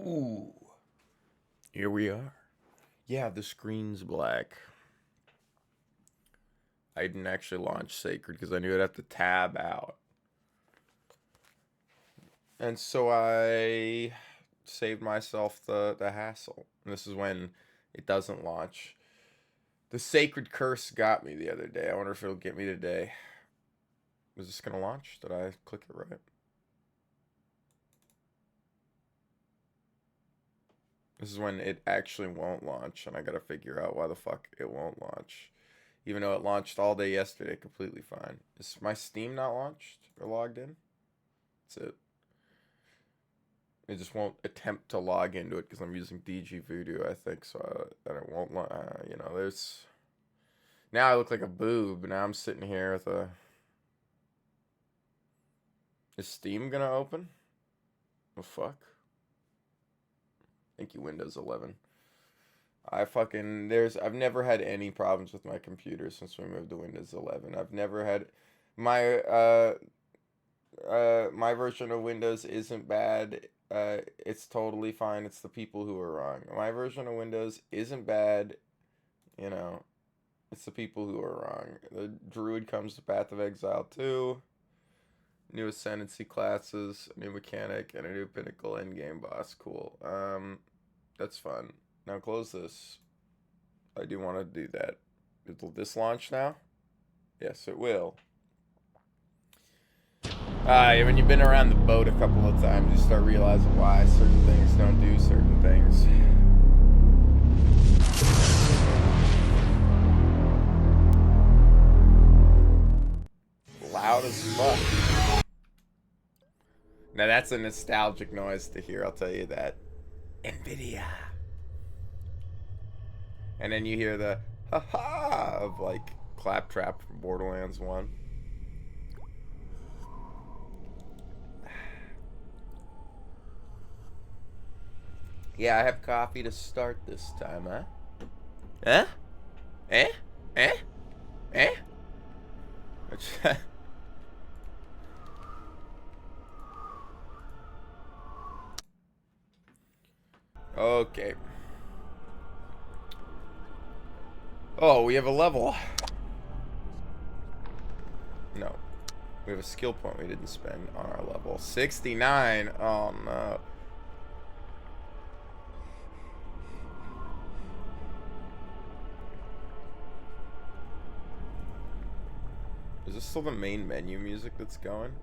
Ooh, here we are. Yeah, the screen's black. I didn't actually launch Sacred because I knew I'd have to tab out. And so I saved myself the hassle. And this is when it doesn't launch. The Sacred Curse got me the other day. I wonder if it'll get me today. Is this going to launch? Did I click it right? This is when it actually won't launch, and I gotta figure out why the fuck it won't launch. Even though it launched all day yesterday completely fine. Is my Steam not launched or logged in? That's it. It just won't attempt to log into it because I'm using DG Voodoo, I think, so it won't, there's... Now I look like a boob, now I'm sitting here with a... Is Steam gonna open? The fuck? Thank you, Windows 11. I've never had any problems with my computer since we moved to Windows 11. I've never had my my version of Windows isn't bad. It's totally fine. It's the people who are wrong. My version of Windows isn't bad. You know, it's the people who are wrong. The Druid comes to Path of Exile 2. New Ascendancy classes, a new mechanic, and a new Pinnacle endgame boss. Cool. That's fun. Now close this. I do want to do that. Will this launch now? Yes, it will. When you've been around the boat a couple of times, you start realizing why certain things don't do certain things. Loud as fuck. Now that's a nostalgic noise to hear, I'll tell you that. NVIDIA. And then you hear the ha-ha of like Claptrap from Borderlands 1. Yeah, I have coffee to start this time, huh? Huh? Eh? Eh? Eh? Okay. Oh, we have a level. No. We have a skill point we didn't spend on our level. 69. Oh, no. Is this still the main menu music that's going?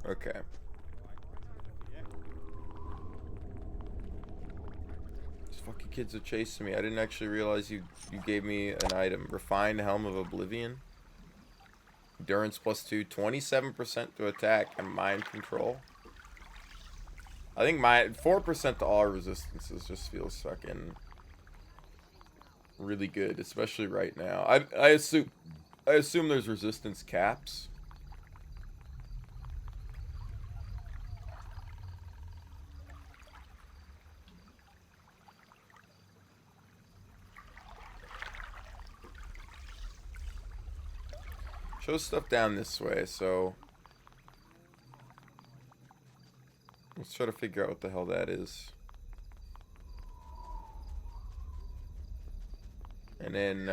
Okay. These fucking kids are chasing me. I didn't actually realize you gave me an item. Refined Helm of Oblivion. Endurance +2. 27% to attack and mind control. I think my 4% to all resistances just feels fucking really good, especially right now. I assume there's resistance caps. Show stuff down this way, so let's try to figure out what the hell that is. And then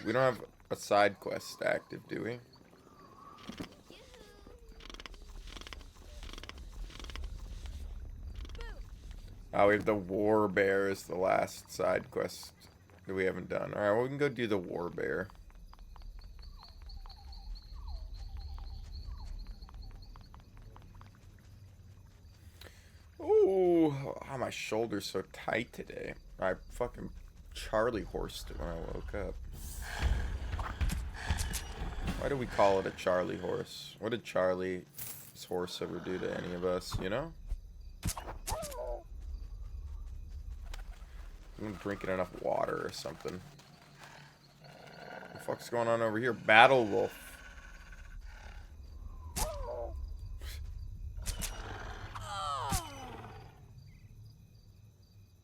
we don't have a side quest active, do we? Oh, we have the War Bear as the last side quest that we haven't done. Alright, well, we can go do the War Bear. Ooh, oh, my shoulder's so tight today. I fucking Charlie horsed it when I woke up. Why do we call it a Charlie horse? What did Charlie's horse ever do to any of us, you know? I'm drinking enough water or something. What the fuck's going on over here? Battle Wolf.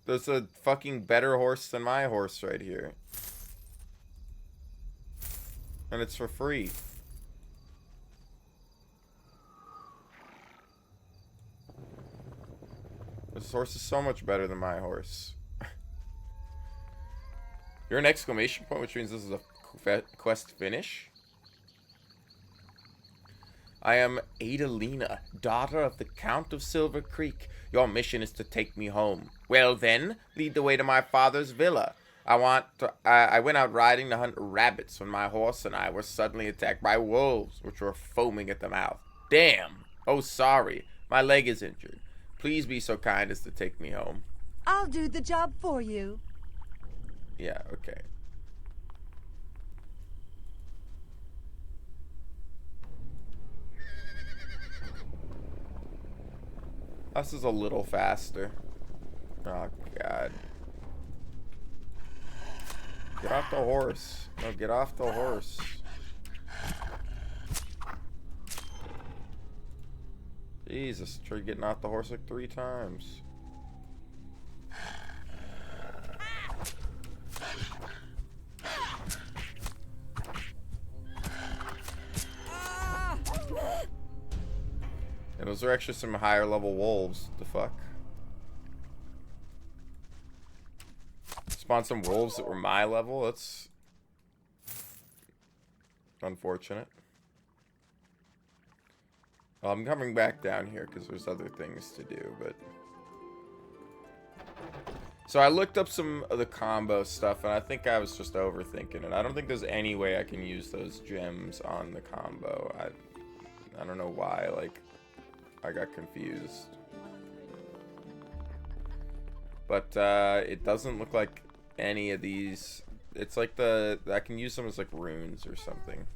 There's a fucking better horse than my horse right here. And it's for free. This horse is so much better than my horse. You're an exclamation point, which means this is a quest finish. I am Adalina, daughter of the Count of Silver Creek. Your mission is to take me home. Well then, lead the way to my father's villa. I went out riding to hunt rabbits when my horse and I were suddenly attacked by wolves, which were foaming at the mouth. Damn! Oh, sorry. My leg is injured. Please be so kind as to take me home. I'll do the job for you. Yeah, okay. This is a little faster. Oh, God. Get off the horse. No, get off the horse. Jesus, tried getting off the horse like 3 times. And those are actually some higher level wolves. The fuck? Spawn some wolves that were my level? That's unfortunate. Well, I'm coming back down here because there's other things to do, but... So I looked up some of the combo stuff, and I think I was just overthinking it. I don't think there's any way I can use those gems on the combo. I don't know why, like, I got confused. But it doesn't look like any of these. It's like I can use them as like runes or something.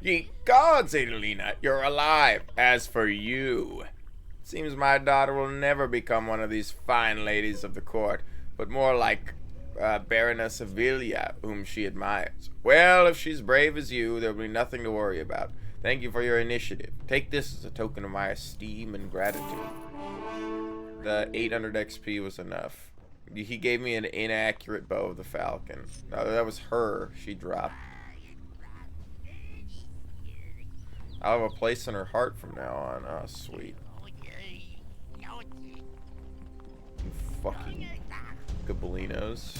Ye gods, Adalina, you're alive. As for you, seems my daughter will never become one of these fine ladies of the court, but more like Baroness Avilia, whom she admires. Well, if she's brave as you, there'll be nothing to worry about. Thank you for your initiative. Take this as a token of my esteem and gratitude. The 800 XP was enough. He gave me an inaccurate bow of the falcon. No, that was her. She dropped. I'll have a place in her heart from now on. Oh, sweet. You fucking gabalinos.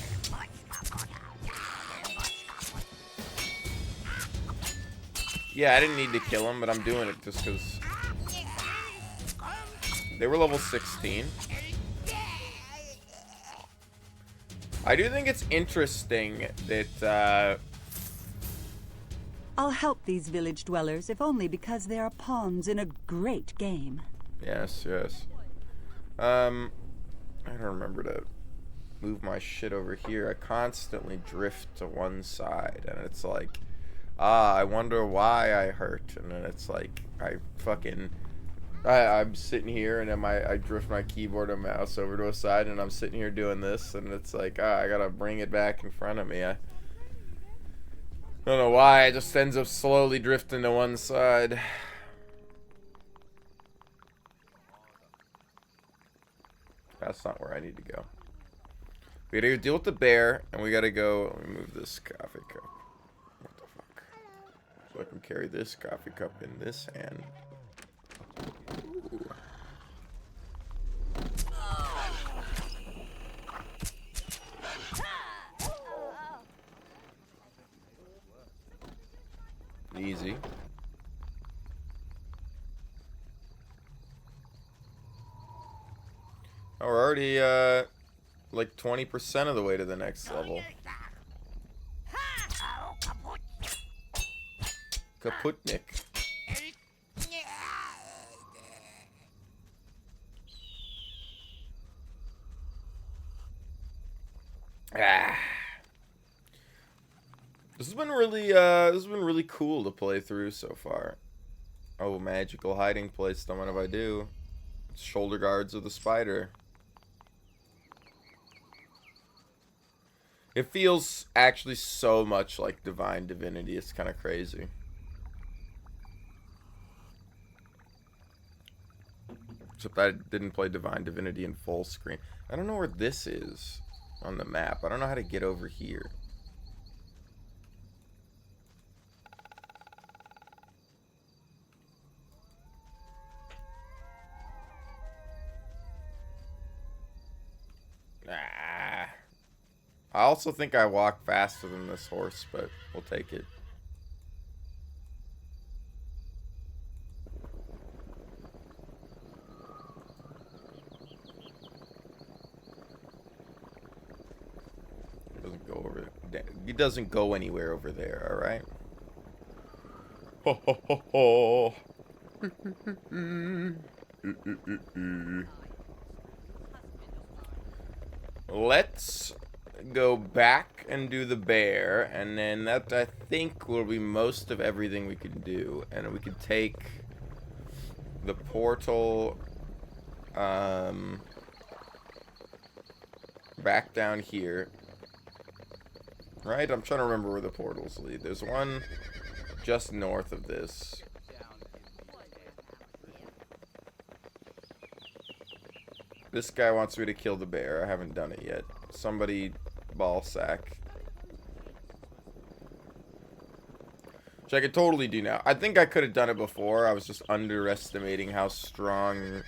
Yeah, I didn't need to kill him, but I'm doing it just because they were level 16. I do think it's interesting that I'll help these village dwellers, if only because they are pawns in a great game. Yes, yes. I don't remember to move my shit over here. I constantly drift to one side, and it's like, I wonder why I hurt, and then it's like, I'm sitting here, and then I drift my keyboard and mouse over to a side, and I'm sitting here doing this, and it's like, I gotta bring it back in front of me. I don't know why, it just ends up slowly drifting to one side. That's not where I need to go. We gotta deal with the bear, and we gotta go, let me move this coffee cup. What the fuck? So I can carry this coffee cup in this hand. Ooh. Easy. Oh, we're already like 20% of the way to the next level. Kaputnik. This has been really cool to play through so far. Oh, magical hiding place. Don't mind if I do. It's shoulder guards of the spider. It feels actually so much like Divine Divinity. It's kind of crazy. Except I didn't play Divine Divinity in full screen. I don't know where this is on the map. I don't know how to get over here. I also think I walk faster than this horse, but we'll take it. Doesn't go over. It doesn't go anywhere over there. All right. Ho ho ho ho. Let's go back and do the bear, and then that I think will be most of everything we can do, and we can take the portal back down here. Right? I'm trying to remember where the portals lead. There's one just north of this. This guy wants me to kill the bear. I haven't done it yet. Somebody ball sack. Which I could totally do now. I think I could have done it before. I was just underestimating how strong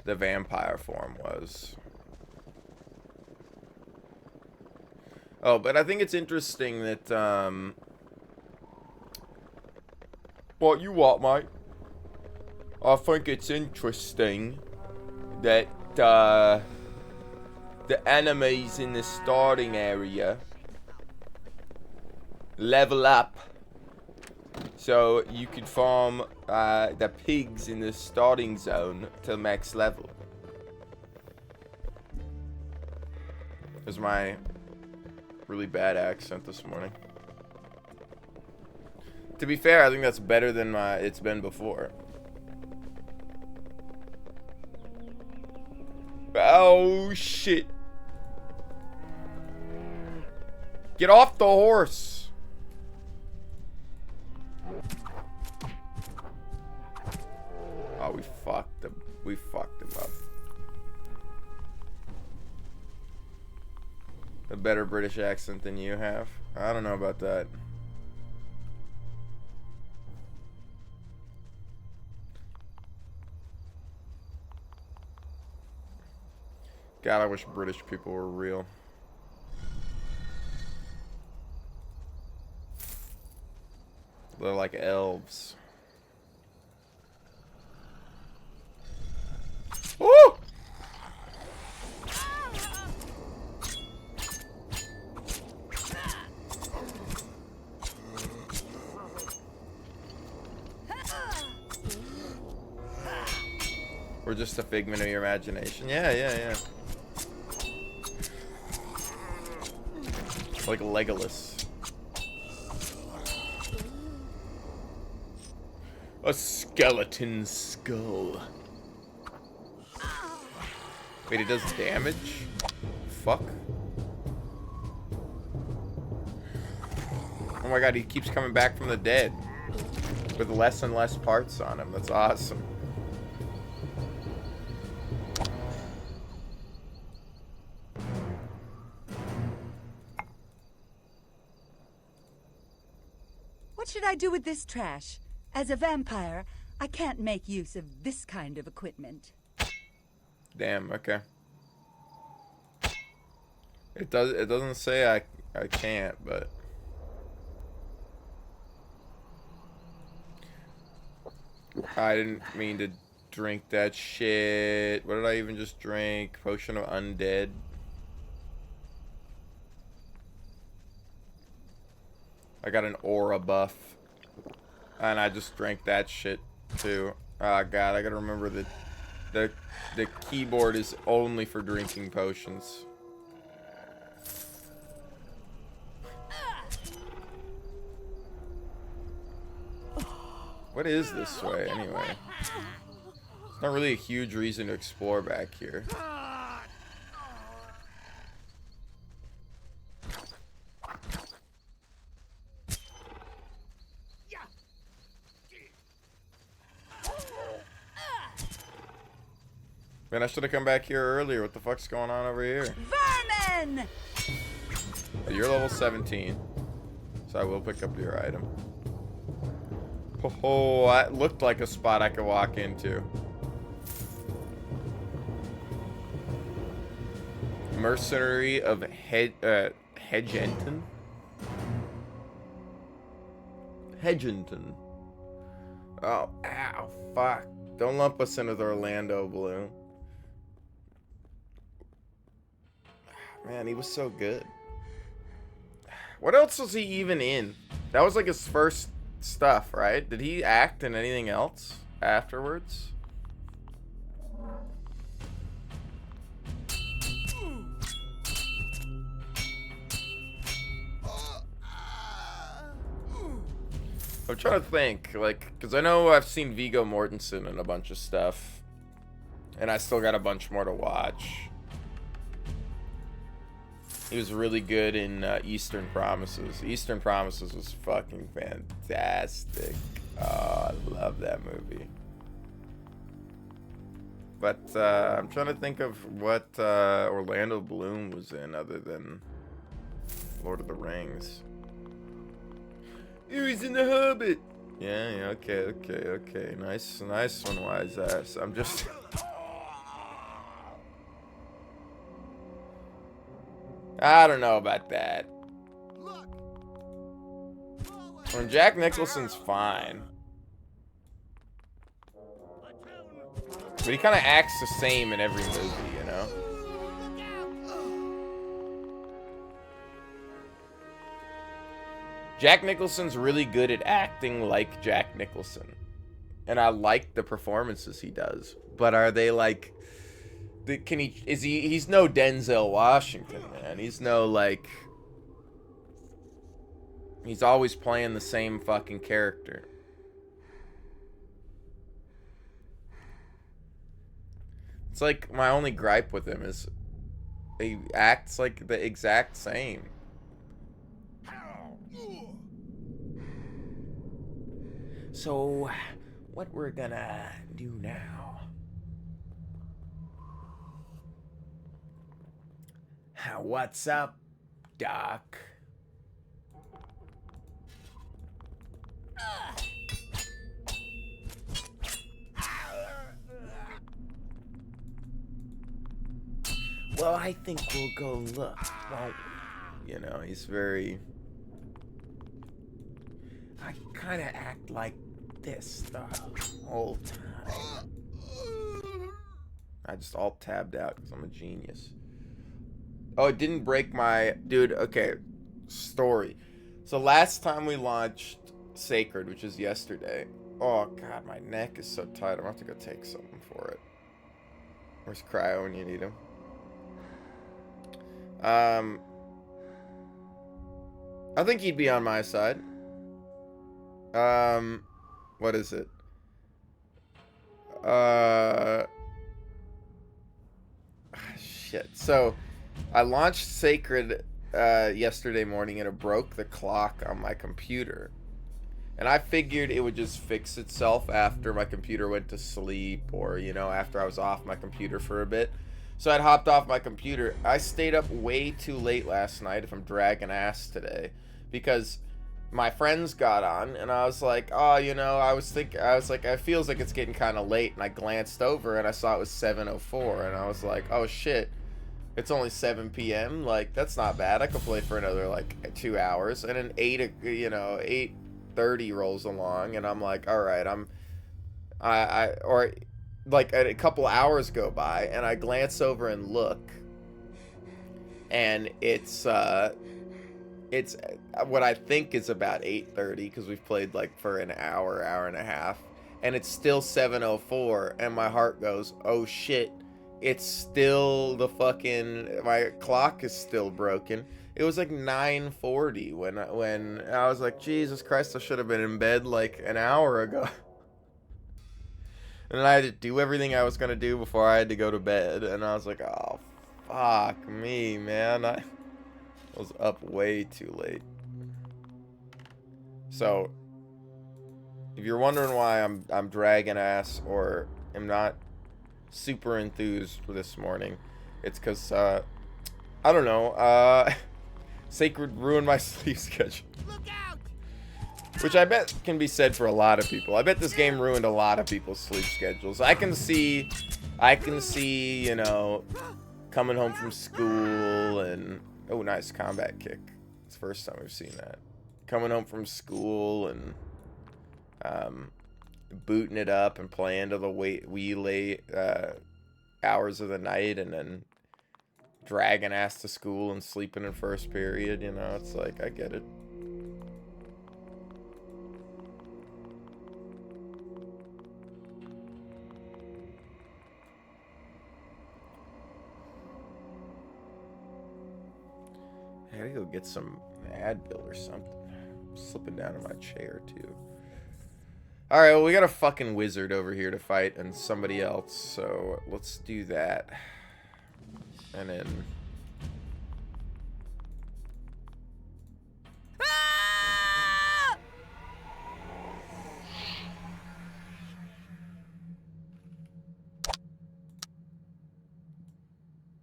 the vampire form was. Oh, but I think it's interesting that, what you want, mate? I think it's interesting that, the enemies in the starting area level up. So you can farm, the pigs in the starting zone to max level. There's my really bad accent this morning. To be fair, I think that's better than it's been before. Oh shit. Get off the horse. Oh, we fucked him. We fucked him up. A better British accent than you have? I don't know about that. God, I wish British people were real. They're like elves. Woo! We're just a figment of your imagination. Yeah, yeah, yeah. Like Legolas. A skeleton skull. Wait, it does damage? Fuck. Oh my god, he keeps coming back from the dead. With less and less parts on him. That's awesome. What should I do with this trash? As a vampire, I can't make use of this kind of equipment. Damn, okay. It doesn't say I can't, but I didn't mean to drink that shit. What did I even just drink? Potion of Undead. I got an aura buff. And I just drank that shit too. Oh god, I gotta remember that the keyboard is only for drinking potions. What is this way anyway? It's not really a huge reason to explore back here. Man, I should have come back here earlier. What the fuck's going on over here? Vermin! You're level 17, so I will pick up your item. Oh, that looked like a spot I could walk into. Mercenary of Hedgenton? Hedgenton. Oh, ow, fuck. Don't lump us into the Orlando Bloom. Man, he was so good. What else was he even in? That was like his first stuff, right? Did he act in anything else afterwards? I'm trying to think, like, because I know I've seen Viggo Mortensen in a bunch of stuff, and I still got a bunch more to watch. He was really good in Eastern Promises. Eastern Promises was fucking fantastic. Oh, I love that movie. But I'm trying to think of what Orlando Bloom was in other than Lord of the Rings. He was in The Hobbit. Yeah, okay. Nice one, wise ass. I'm just... I don't know about that. When Jack Nicholson's fine. But he kind of acts the same in every movie, you know? Jack Nicholson's really good at acting like Jack Nicholson. And I like the performances he does. But are they like... He's no Denzel Washington, man. He's no, like... He's always playing the same fucking character. It's like, my only gripe with him is... he acts like the exact same. So, what we're gonna do now? What's up, Doc? Well, I think we'll go look, won't we? You know, he's very... I kind of act like this the whole time. I just alt-tabbed out because I'm a genius. Oh, it didn't break my... Dude, okay. Story. So last time we launched Sacred, which is yesterday. Oh, God, my neck is so tight. I'm going to have to go take something for it. Where's Cryo when you need him? I think he'd be on my side. What is it? Shit. So, I launched Sacred yesterday morning and it broke the clock on my computer. And I figured it would just fix itself after my computer went to sleep or, you know, after I was off my computer for a bit. So I'd hopped off my computer. I stayed up way too late last night, if I'm dragging ass today, because my friends got on and I was like, oh, you know, I was like, it feels like it's getting kind of late, and I glanced over and I saw it was 7:04 and I was like, oh shit, it's only 7 p.m. Like, that's not bad. I could play for another like 2 hours. And then 8:30 rolls along and I'm like, all right, like a couple hours go by and I glance over and look and it's what I think is about 8:30 because we've played like for an hour and a half, and it's still 7:04 and my heart goes, oh shit, it's still the fucking, my clock is still broken. It was like 9:40 when I was like, Jesus Christ, I should have been in bed like an hour ago. And then I had to do everything I was going to do before I had to go to bed. And I was like, oh, fuck me, man. I was up way too late. So, if you're wondering why I'm dragging ass or am not super enthused for this morning, it's because, I don't know, Sacred ruined my sleep schedule. Look out! Which I bet can be said for a lot of people. I bet this game ruined a lot of people's sleep schedules. I can see, you know, coming home from school and Oh, nice combat kick. It's the first time we've seen that. Coming home from school and booting it up and playing to the wee late hours of the night, and then dragging ass to school and sleeping in first period. You know, it's like, I get it. I gotta go get some Advil or something. I'm slipping down in my chair too. Alright, well, we got a fucking wizard over here to fight and somebody else, so let's do that. And then...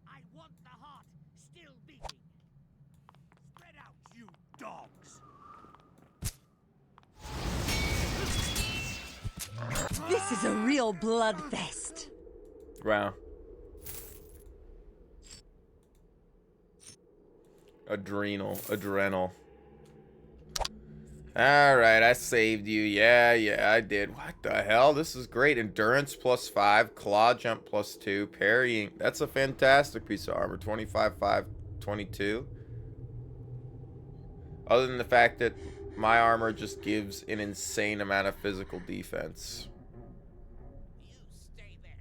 I want the heart still beating. Spread out, you dogs. This is a real bloodfest. Wow. Adrenal. Alright, I saved you. Yeah, I did. What the hell? This is great. Endurance +5, claw jump +2, parrying. That's a fantastic piece of armor. 25, 5, 22. Other than the fact that my armor just gives an insane amount of physical defense. You stay there.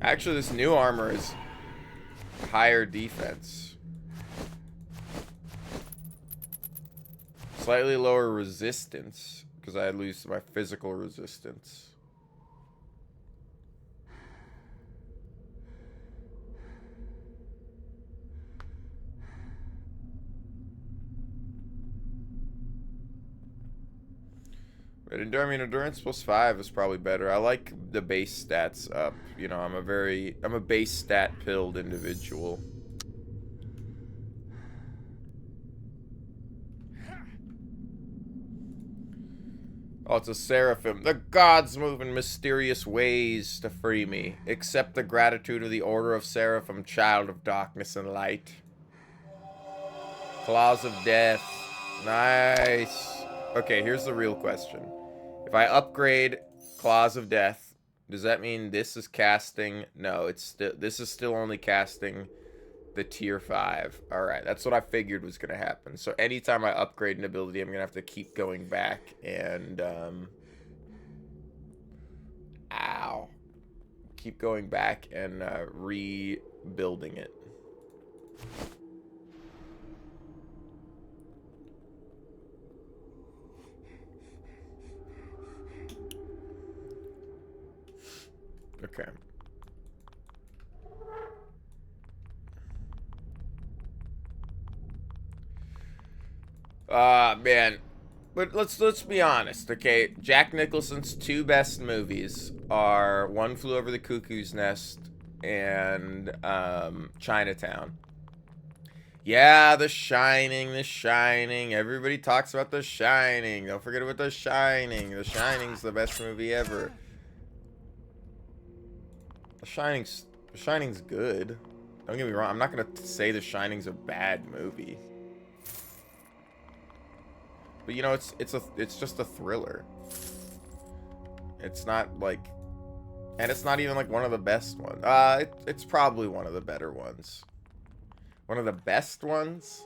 Actually, this new armor is higher defense. Slightly lower resistance, because I lose my physical resistance. But endurance +5 is probably better. I like the base stats up. You know, I'm a base stat pilled individual. Oh, it's a seraphim. The gods move in mysterious ways to free me. Accept the gratitude of the Order of Seraphim, child of darkness and light. Claws of death. Nice. Okay, here's the real question. If I upgrade Claws of Death, does that mean this is casting? No, this is still only casting the tier 5. Alright, that's what I figured was going to happen. So anytime I upgrade an ability, I'm going to have to keep going back and... keep going back and rebuilding it. Okay. Man. But let's be honest, okay? Jack Nicholson's 2 best movies are One Flew Over the Cuckoo's Nest and Chinatown. Yeah, The Shining. Everybody talks about The Shining. Don't forget about The Shining. The Shining's the best movie ever. The Shining's good. Don't get me wrong. I'm not gonna say The Shining's a bad movie. But you know, it's just a thriller. It's not like, and it's not even like one of the best ones. It's probably one of the better ones. One of the best ones?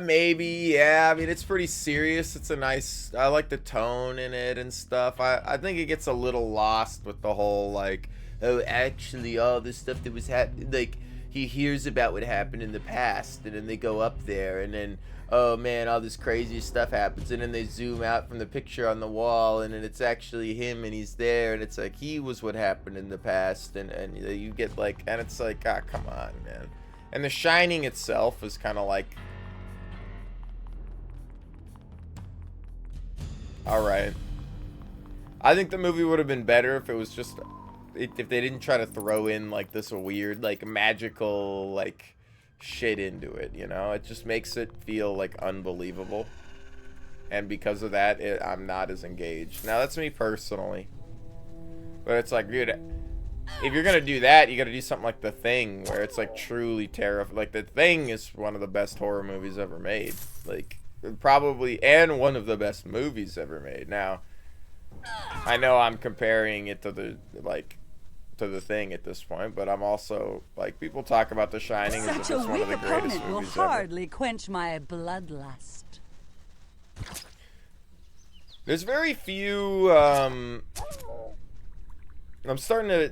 Maybe, yeah. I mean, it's pretty serious. It's a nice, I like the tone in it and stuff. I think it gets a little lost with the whole, like, oh, actually, all this stuff that was happening, like, he hears about what happened in the past, and then they go up there, and then, oh man, all this crazy stuff happens, and then they zoom out from the picture on the wall, and then it's actually him, and he's there, and it's like, he was what happened in the past, and you get, like, and it's like, come on, man. And The Shining itself is kind of like, alright. I think the movie would have been better if it was just, if they didn't try to throw in, like, this weird, like, magical, like, shit into it, you know? It just makes it feel, like, unbelievable. and because of that, I'm not as engaged. Now that's me personally, but it's like, dude, if you're gonna do that, you gotta do something like The Thing, where it's like truly terrifying. Like The Thing is one of the best horror movies ever made, like probably, and one of the best movies ever made. Now, I know I'm comparing it to the The Thing at this point, but I'm also like, people talk about The Shining as if Such it's a one of weak the greatest opponent will movies ever. hardly quench my bloodlust. There's very few. I'm starting to.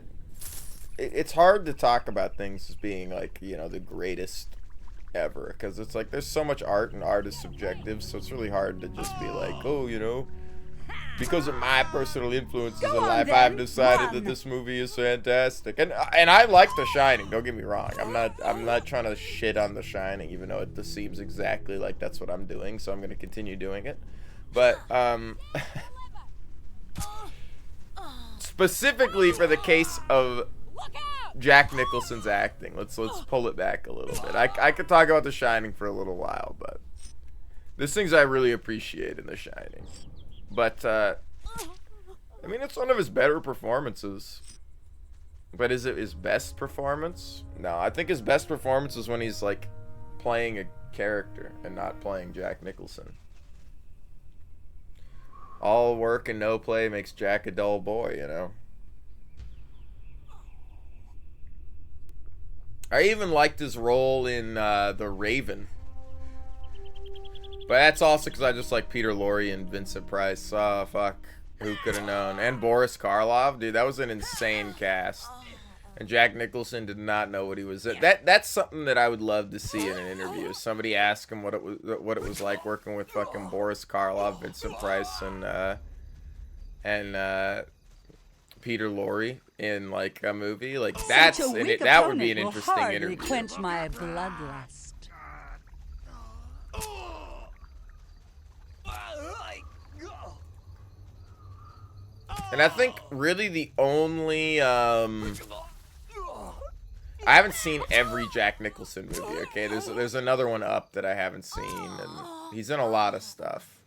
It's hard to talk about things as being like, you know, the greatest ever, because it's like there's so much art, and art is subjective, so it's really hard to just be like, oh, you know, because of my personal influences in life, then, I've decided run. that this movie is fantastic, and I like The Shining. Don't get me wrong. I'm not trying to shit on The Shining, even though it seems exactly like that's what I'm doing. So I'm gonna continue doing it, but specifically for the case of Jack Nicholson's acting, let's pull it back a little bit. I could talk about The Shining for a little while, but there's things I really appreciate in The Shining. But I mean, it's one of his better performances. But is it his best performance? No, I think his best performance is when he's like playing a character and not playing Jack Nicholson. All work and no play makes Jack a dull boy, you know. I even liked his role in The Raven. But that's also because I just like Peter Lorre and Vincent Price. Oh, fuck. Who could have known? And Boris Karloff. Dude, that was an insane cast. And Jack Nicholson did not know what he was at. That's something that I would love to see in an interview. Somebody ask him what it was like working with fucking Boris Karloff, Vincent Price, and Peter Lorre in like a movie. Like that would be an interesting interview. Quench my bloodlust. And I think really the only I haven't seen every Jack Nicholson movie. Okay, there's another one up that I haven't seen, and he's in a lot of stuff.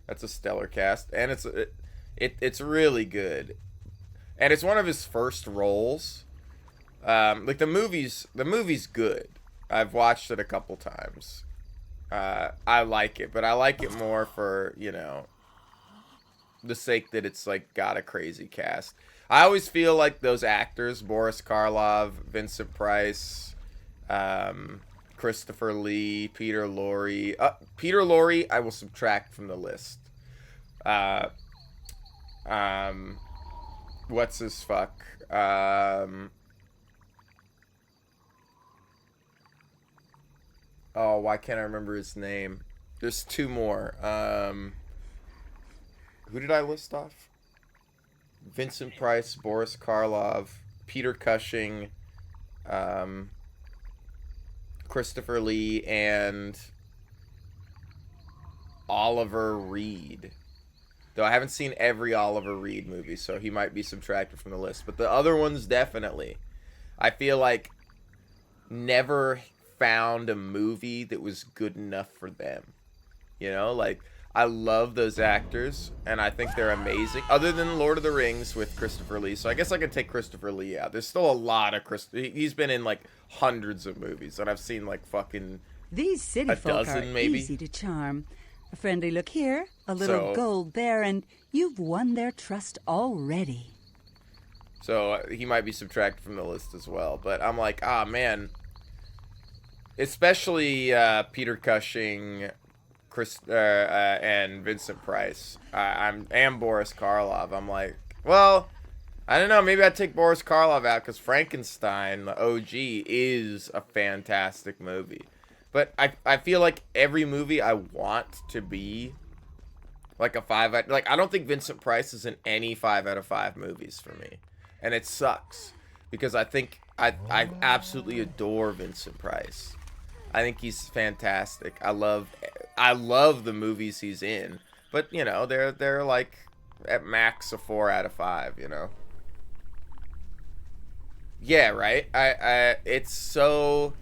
That's a stellar cast, and it's really good, and it's one of his first roles. Like the movie's good. I've watched it a couple times. I like it, but I like it more for, you know, the sake that it's like got a crazy cast. I always feel like those actors, Boris Karloff, Vincent Price, Christopher Lee, Peter Lorre, I will subtract from the list. What's his fuck? Oh, why can't I remember his name? There's two more. Who did I list off? Vincent Price, Boris Karloff, Peter Cushing, Christopher Lee, and Oliver Reed. Though I haven't seen every Oliver Reed movie, so he might be subtracted from the list. But the other ones, definitely. I feel like never found a movie that was good enough for them. You know, like, I love those actors, and I think they're amazing. Other than Lord of the Rings with Christopher Lee. So I guess I could take Christopher Lee out. There's still a lot of he's been in, like, hundreds of movies, and I've seen, like, fucking These city a folk dozen, are maybe. easy to charm. A friendly look here, a little gold there, and you've won their trust already. So he might be subtracted from the list as well. But I'm like, ah, man. Especially Peter Cushing, and Vincent Price. And Boris Karloff. I'm like, well, I don't know. Maybe I'd take Boris Karloff out because Frankenstein, the OG, is a fantastic movie. But I feel like every movie I want to be like a 5 out. Like, I don't think Vincent Price is in any 5 out of 5 movies for me. And it sucks because I think I absolutely adore Vincent Price. I think he's fantastic. I love the movies he's in. But, you know, they're like at max a 4 out of 5, you know. Yeah, right? it's so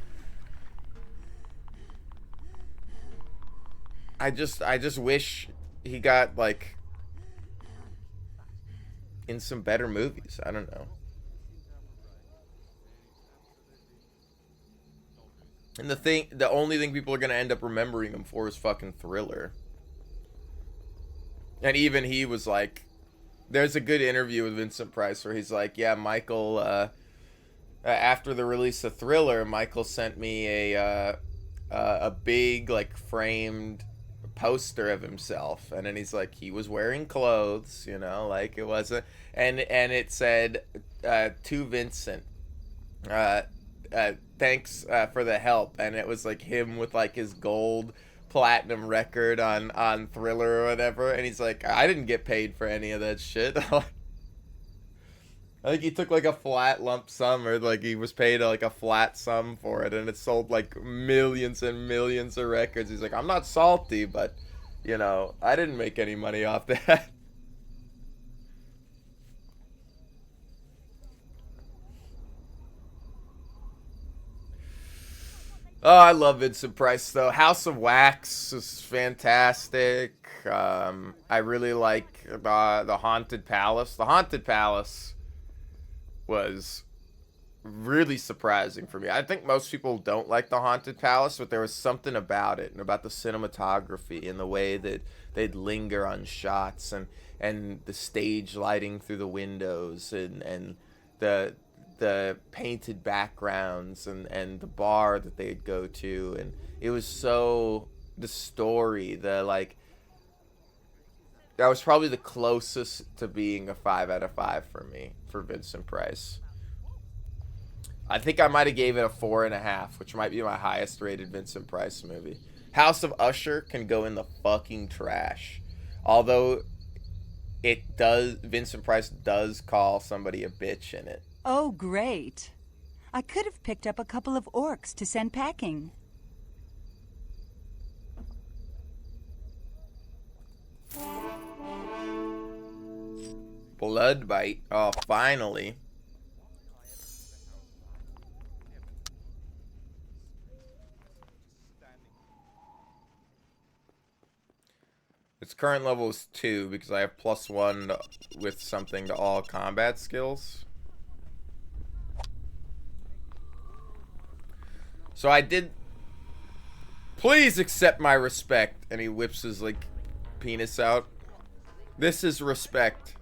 I just wish he got like in some better movies. I don't know. And the only thing people are gonna end up remembering him for is fucking Thriller. And even he was like, there's a good interview with Vincent Price where he's like, yeah, Michael, after the release of Thriller, Michael sent me a big like framed poster of himself, and then he's like, he was wearing clothes, you know, like it wasn't, and it said, to Vincent, thanks for the help, and it was like him with like his gold platinum record on Thriller or whatever, and he's like, I didn't get paid for any of that shit. I think he took like a flat lump sum, or like he was paid like a flat sum for it, and it sold like millions and millions of records. He's like, I'm not salty, but you know, I didn't make any money off that. Oh, I love Vincent Price though. House of Wax is fantastic. I really like the Haunted Palace. The Haunted Palace was really surprising for me. I think most people don't like the Haunted Palace, but there was something about it and about the cinematography and the way that they'd linger on shots, and the stage lighting through the windows, and the painted backgrounds, and the bar that they'd go to, and it was so, the story, the like, that was probably the closest to being a 5 out of 5 for me, for Vincent Price. I think I might have gave it a 4.5, which might be my highest rated Vincent Price movie. House of Usher can go in the fucking trash. Although Vincent Price does call somebody a bitch in it. Oh, great. I could have picked up a couple of orcs to send packing. Bloodbite. Oh, finally. Its current level is 2 because I have +1 with something to all combat skills. So I did. Please accept my respect. And he whips his like penis out. This is respect.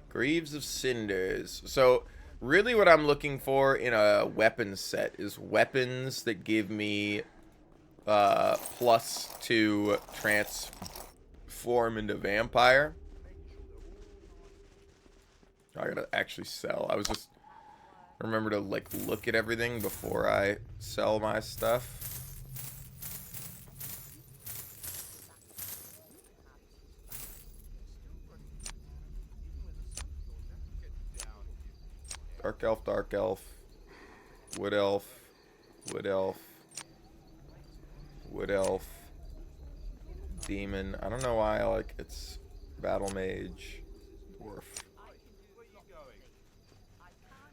Greaves of Cinders. So really what I'm looking for in a weapons set is weapons that give me plus to transform into vampire. I gotta actually sell. I was just remember to like look at everything before I sell my stuff. Dark elf, dark elf, wood elf, wood elf, wood elf, demon. I don't know why I like it's battle mage, dwarf.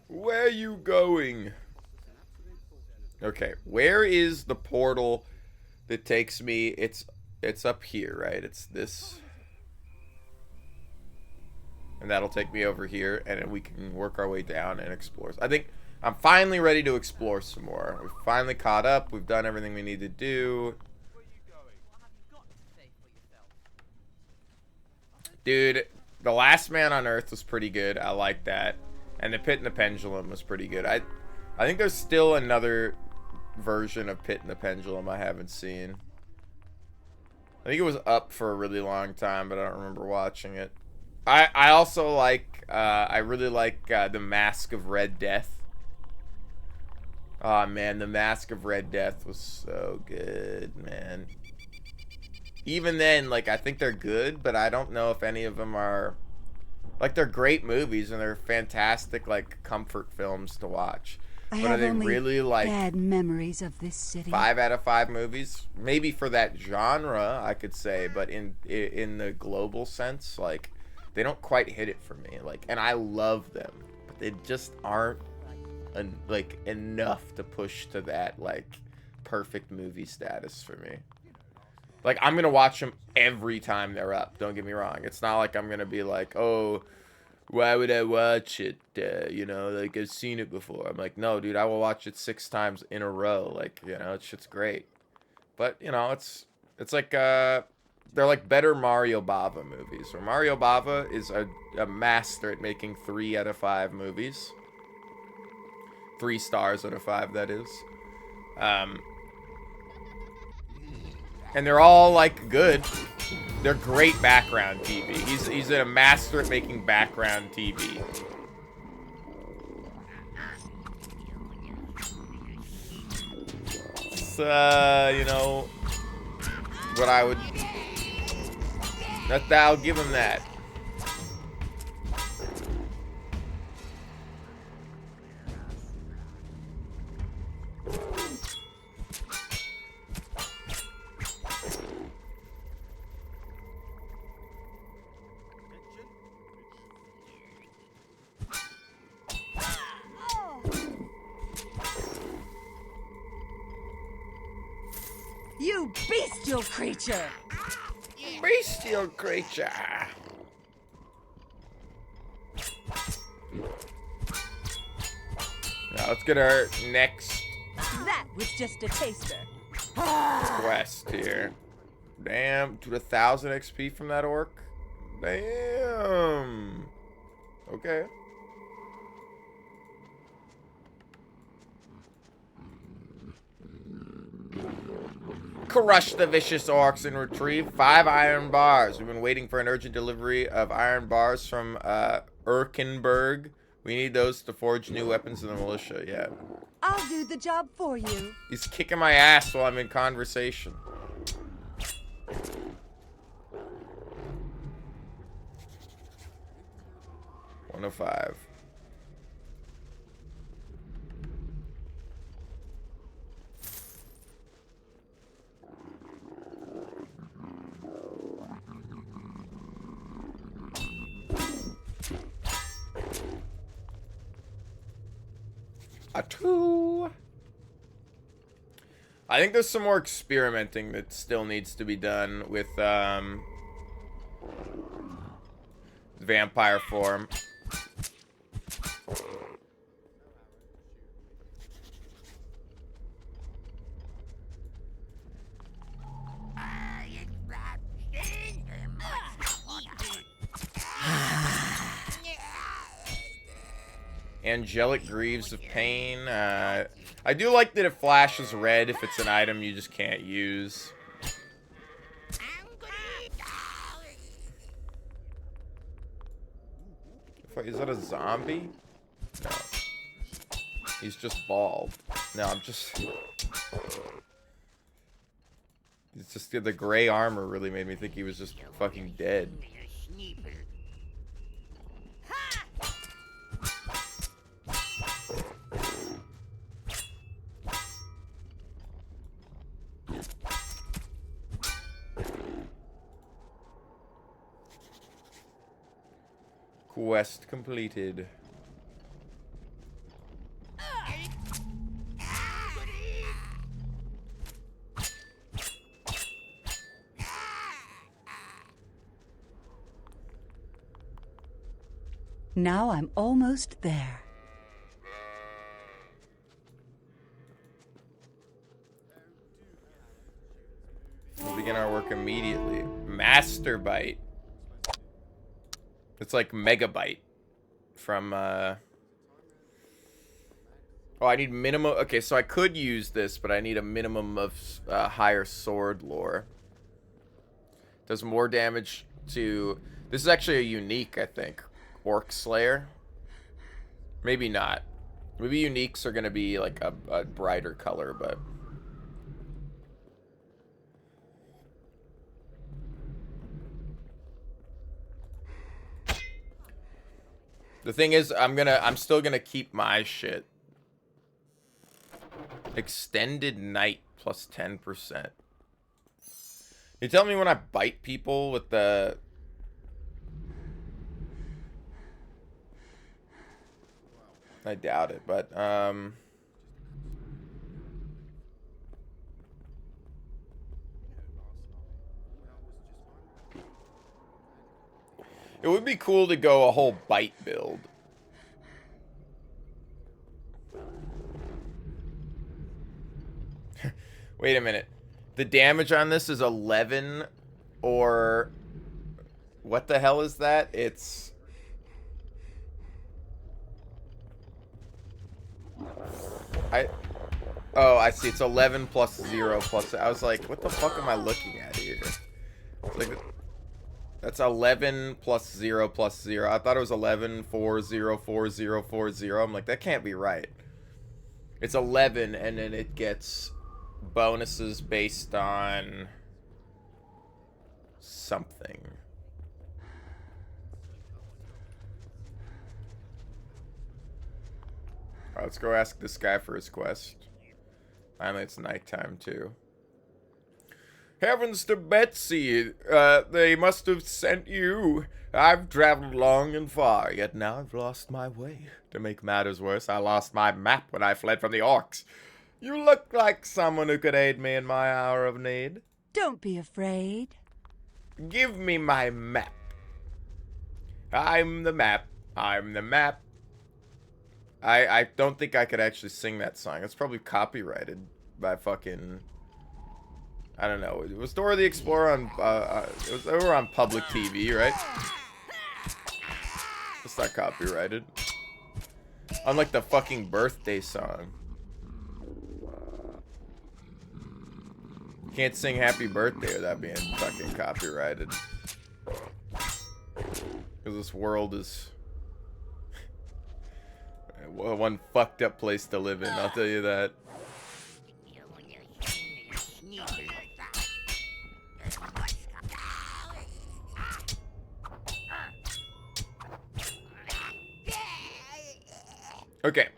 Where you going? Okay, where is the portal that takes me? It's up here, right? It's this. And that'll take me over here, and then we can work our way down and explore. I think I'm finally ready to explore some more. We've finally caught up. We've done everything we need to do. Dude, The Last Man on Earth was pretty good. I like that. And The Pit and the Pendulum was pretty good. I think there's still another version of Pit and the Pendulum I haven't seen. I think it was up for a really long time, but I don't remember watching it. I also like, I really like The Mask of Red Death. Oh man, The Mask of Red Death was so good, man. Even then, like, I think they're good, but I don't know if any of them are, like, they're great movies and they're fantastic, like, comfort films to watch. I But are have they only really like bad memories of this city. 5 out of 5 movies? Maybe for that genre, I could say, but in the global sense, like they don't quite hit it for me. Like, and I love them, but they just aren't like enough to push to that like perfect movie status for me. Like, I'm gonna watch them every time they're up. Don't get me wrong. It's not like I'm gonna be like, oh, why would I watch it? You know, like I've seen it before. I'm like, no, dude, I will watch it 6 times in a row. Like, you know, it's shit's great. But you know, it's like they're like better Mario Bava movies. Where Mario Bava is a master at making 3 out of 5 movies. 3 stars out of 5, that is. And they're all like good. They're great background TV. He's a master at making background TV. It's, you know, what I would. I'll give him that. You bestial creature! Bestial creature. Now let's get our next That was just a taster. quest here. Damn, to 1,000 XP from that orc. Damn. Okay. Crush the vicious orcs and retrieve 5 iron bars. We've been waiting for an urgent delivery of iron bars from Erkenberg. We need those to forge new weapons in the militia. Yeah. I'll do the job for you. He's kicking my ass while I'm in conversation. $105. A 2. I think there's some more experimenting that still needs to be done with vampire form. Angelic Greaves of Pain. I do like that it flashes red if it's an item you just can't use. Is that a zombie? No. He's just bald. No, I'm just... It's just the gray armor really made me think he was just fucking dead. Quest completed. Now I'm almost there. We'll begin our work immediately. Master Bite. It's like Megabyte from, Oh, I need minimum... Okay, so I could use this, but I need a minimum of higher sword lore. Does more damage to... This is actually a unique, I think. Orc Slayer. Maybe not. Maybe uniques are going to be like a brighter color, but... The thing is, I'm still gonna keep my shit. Extended night plus 10%. You tell me when I bite people with the... I doubt it, but, it would be cool to go a whole bite build. Wait a minute. The damage on this is 11 or... What the hell is that? It's... Oh, I see. It's 11 plus 0 plus... I was like, what the fuck am I looking at here? It's like... That's 11 plus 0 plus 0. I thought it was 11, 4, 0, 4, 0, 4, 0. I'm like, that can't be right. It's 11, and then it gets bonuses based on something. All right, let's go ask this guy for his quest. Finally, it's nighttime, too. Heavens to Betsy, they must have sent you. I've traveled long and far, yet now I've lost my way. To make matters worse, I lost my map when I fled from the orcs. You look like someone who could aid me in my hour of need. Don't be afraid. Give me my map. I'm the map. I'm the map. I don't think I could actually sing that song. It's probably copyrighted by fucking... I don't know. It was Dora the Explorer on, they were on public TV, right? It's not copyrighted. Unlike the fucking birthday song. Can't sing happy birthday without being fucking copyrighted. Because this world is one fucked up place to live in, I'll tell you that. Okay.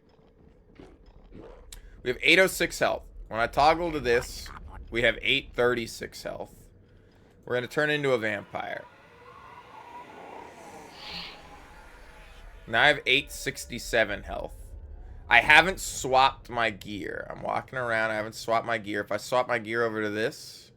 We have 806 health. When I toggle to this, we have 836 health. We're going to turn into a vampire. Now I have 867 health. I haven't swapped my gear. I'm walking around. I haven't swapped my gear. If I swap my gear over to this,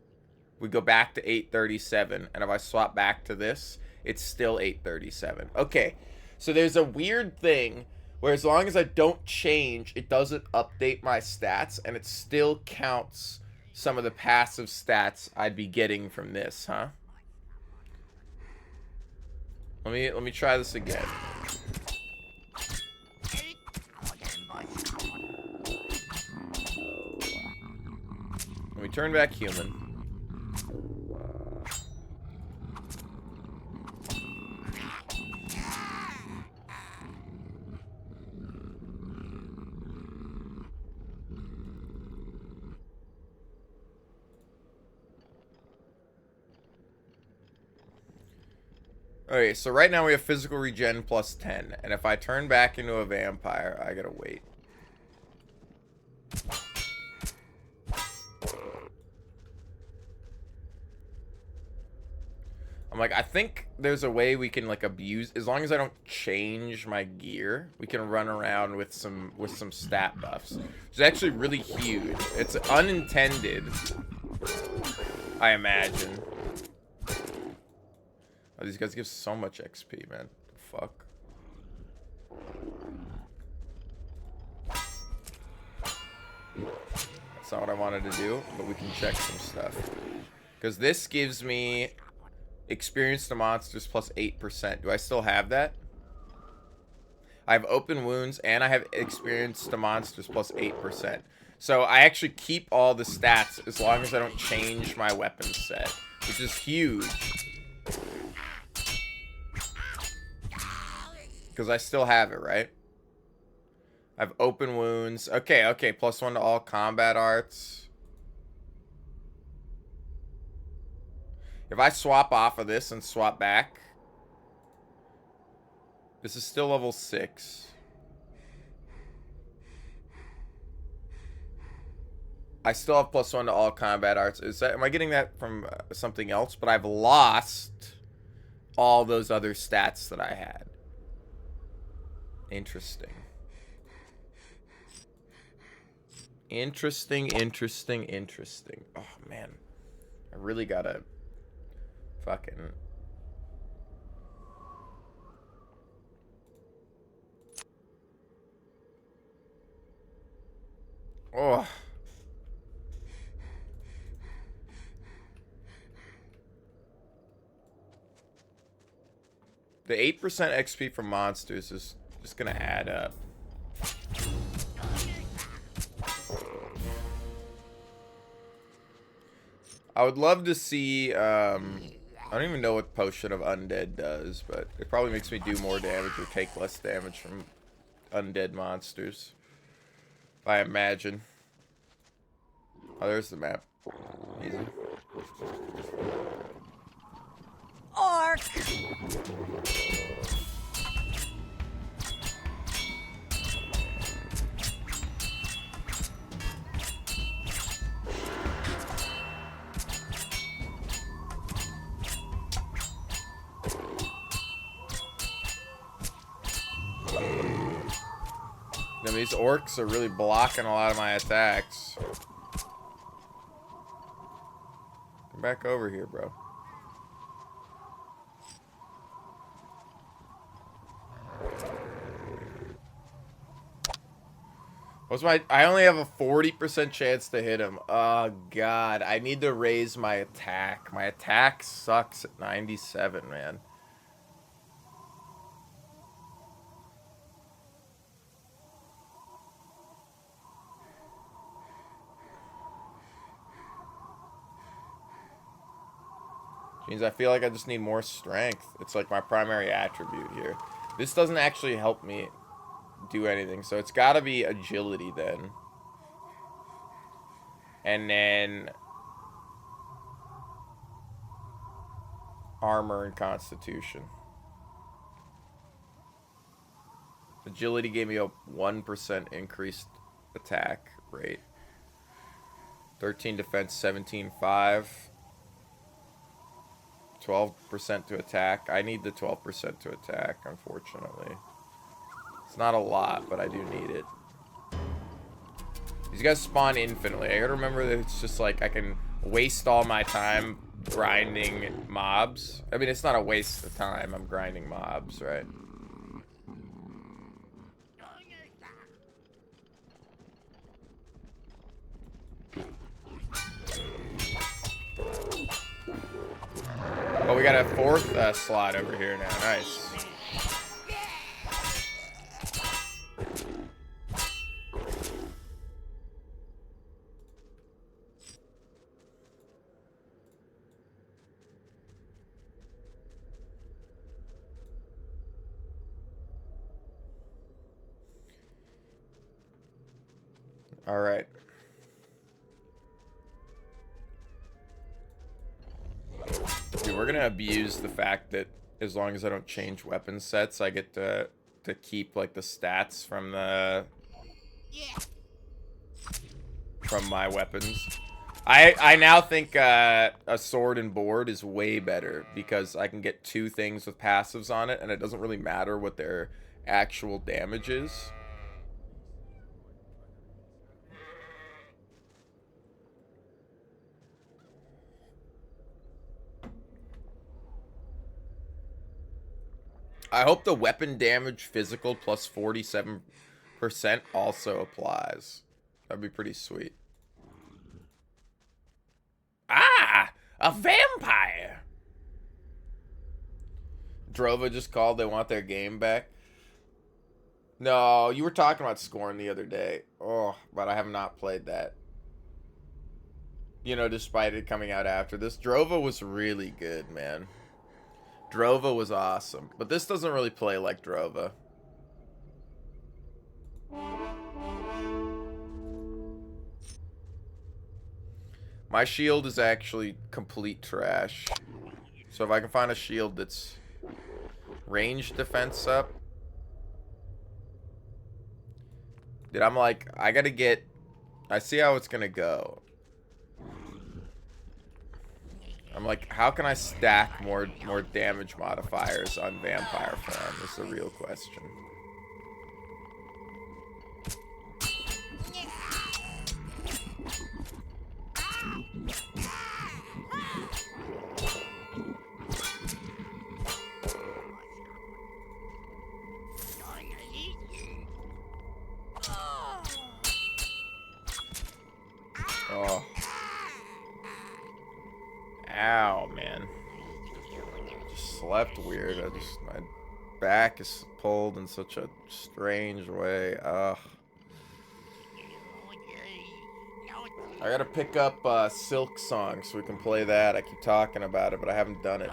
we go back to 837. And if I swap back to this, it's still 837. Okay. So there's a weird thing where as long as I don't change, it doesn't update my stats, and it still counts some of the passive stats I'd be getting from this, huh? Let me try this again. Let me turn back human. Okay, so right now we have physical regen plus 10. And if I turn back into a vampire, I gotta wait. I'm like, I think there's a way we can like abuse, as long as I don't change my gear, we can run around with some stat buffs. Which is actually really huge. It's unintended, I imagine. Oh, these guys give so much XP, man. Fuck. That's not what I wanted to do, but we can check some stuff. Because this gives me experience to monsters plus 8%. Do I still have that? I have open wounds, and I have experience to monsters plus 8%. So I actually keep all the stats as long as I don't change my weapon set, which is huge. Because I still have it, right? I have open wounds. Okay, okay. +1 to all combat arts. If I swap off of this and swap back, this is still level 6. I still have +1 to all combat arts. Am I getting that from something else? But I've lost all those other stats that I had. Interesting. Interesting. Oh, man. I really gotta fucking... Oh. The 8% XP from monsters is just gonna add up. I would love to see, I don't even know what Potion of Undead does, but it probably makes me do more damage or take less damage from undead monsters. I imagine. Oh, there's the map. Easy. Orc! I mean, these orcs are really blocking a lot of my attacks. Come back over here, bro. What's my... I only have a 40% chance to hit him. Oh, God. I need to raise my attack. My attack sucks at 97, man. Means I feel like I just need more strength. It's like my primary attribute here. This doesn't actually help me do anything, so it's got to be agility then. And then armor and constitution. Agility gave me a 1% increased attack rate. 13 defense, 17.5. 12% to attack. I need the 12% to attack, unfortunately. It's not a lot, but I do need it. These guys spawn infinitely. I gotta remember that it's just like I can waste all my time grinding mobs. I mean, it's not a waste of time. I'm grinding mobs, right? Oh, we got a fourth slot over here now. Nice. All right. Dude, we're gonna abuse the fact that as long as I don't change weapon sets, I get to keep like the stats from my weapons. I now think a sword and board is way better because I can get 2 things with passives on it, and it doesn't really matter what their actual damage is. I hope the weapon damage physical plus 47% also applies. That'd be pretty sweet. Ah! A vampire! Drova just called. They want their game back. No, you were talking about Scorn the other day. Oh, but I have not played that. You know, despite it coming out after this. Drova was really good, man. Drova was awesome, but this doesn't really play like Drova. My shield is actually complete trash. So if I can find a shield that's range defense up. Dude, I'm like, I gotta get I see how it's gonna go. I'm like, how can I stack more damage modifiers on vampire form is the real question. Oh. Ow, man. Just slept weird. My back is pulled in such a strange way. Ugh. I gotta pick up Silk Song so we can play that. I keep talking about it, but I haven't done it.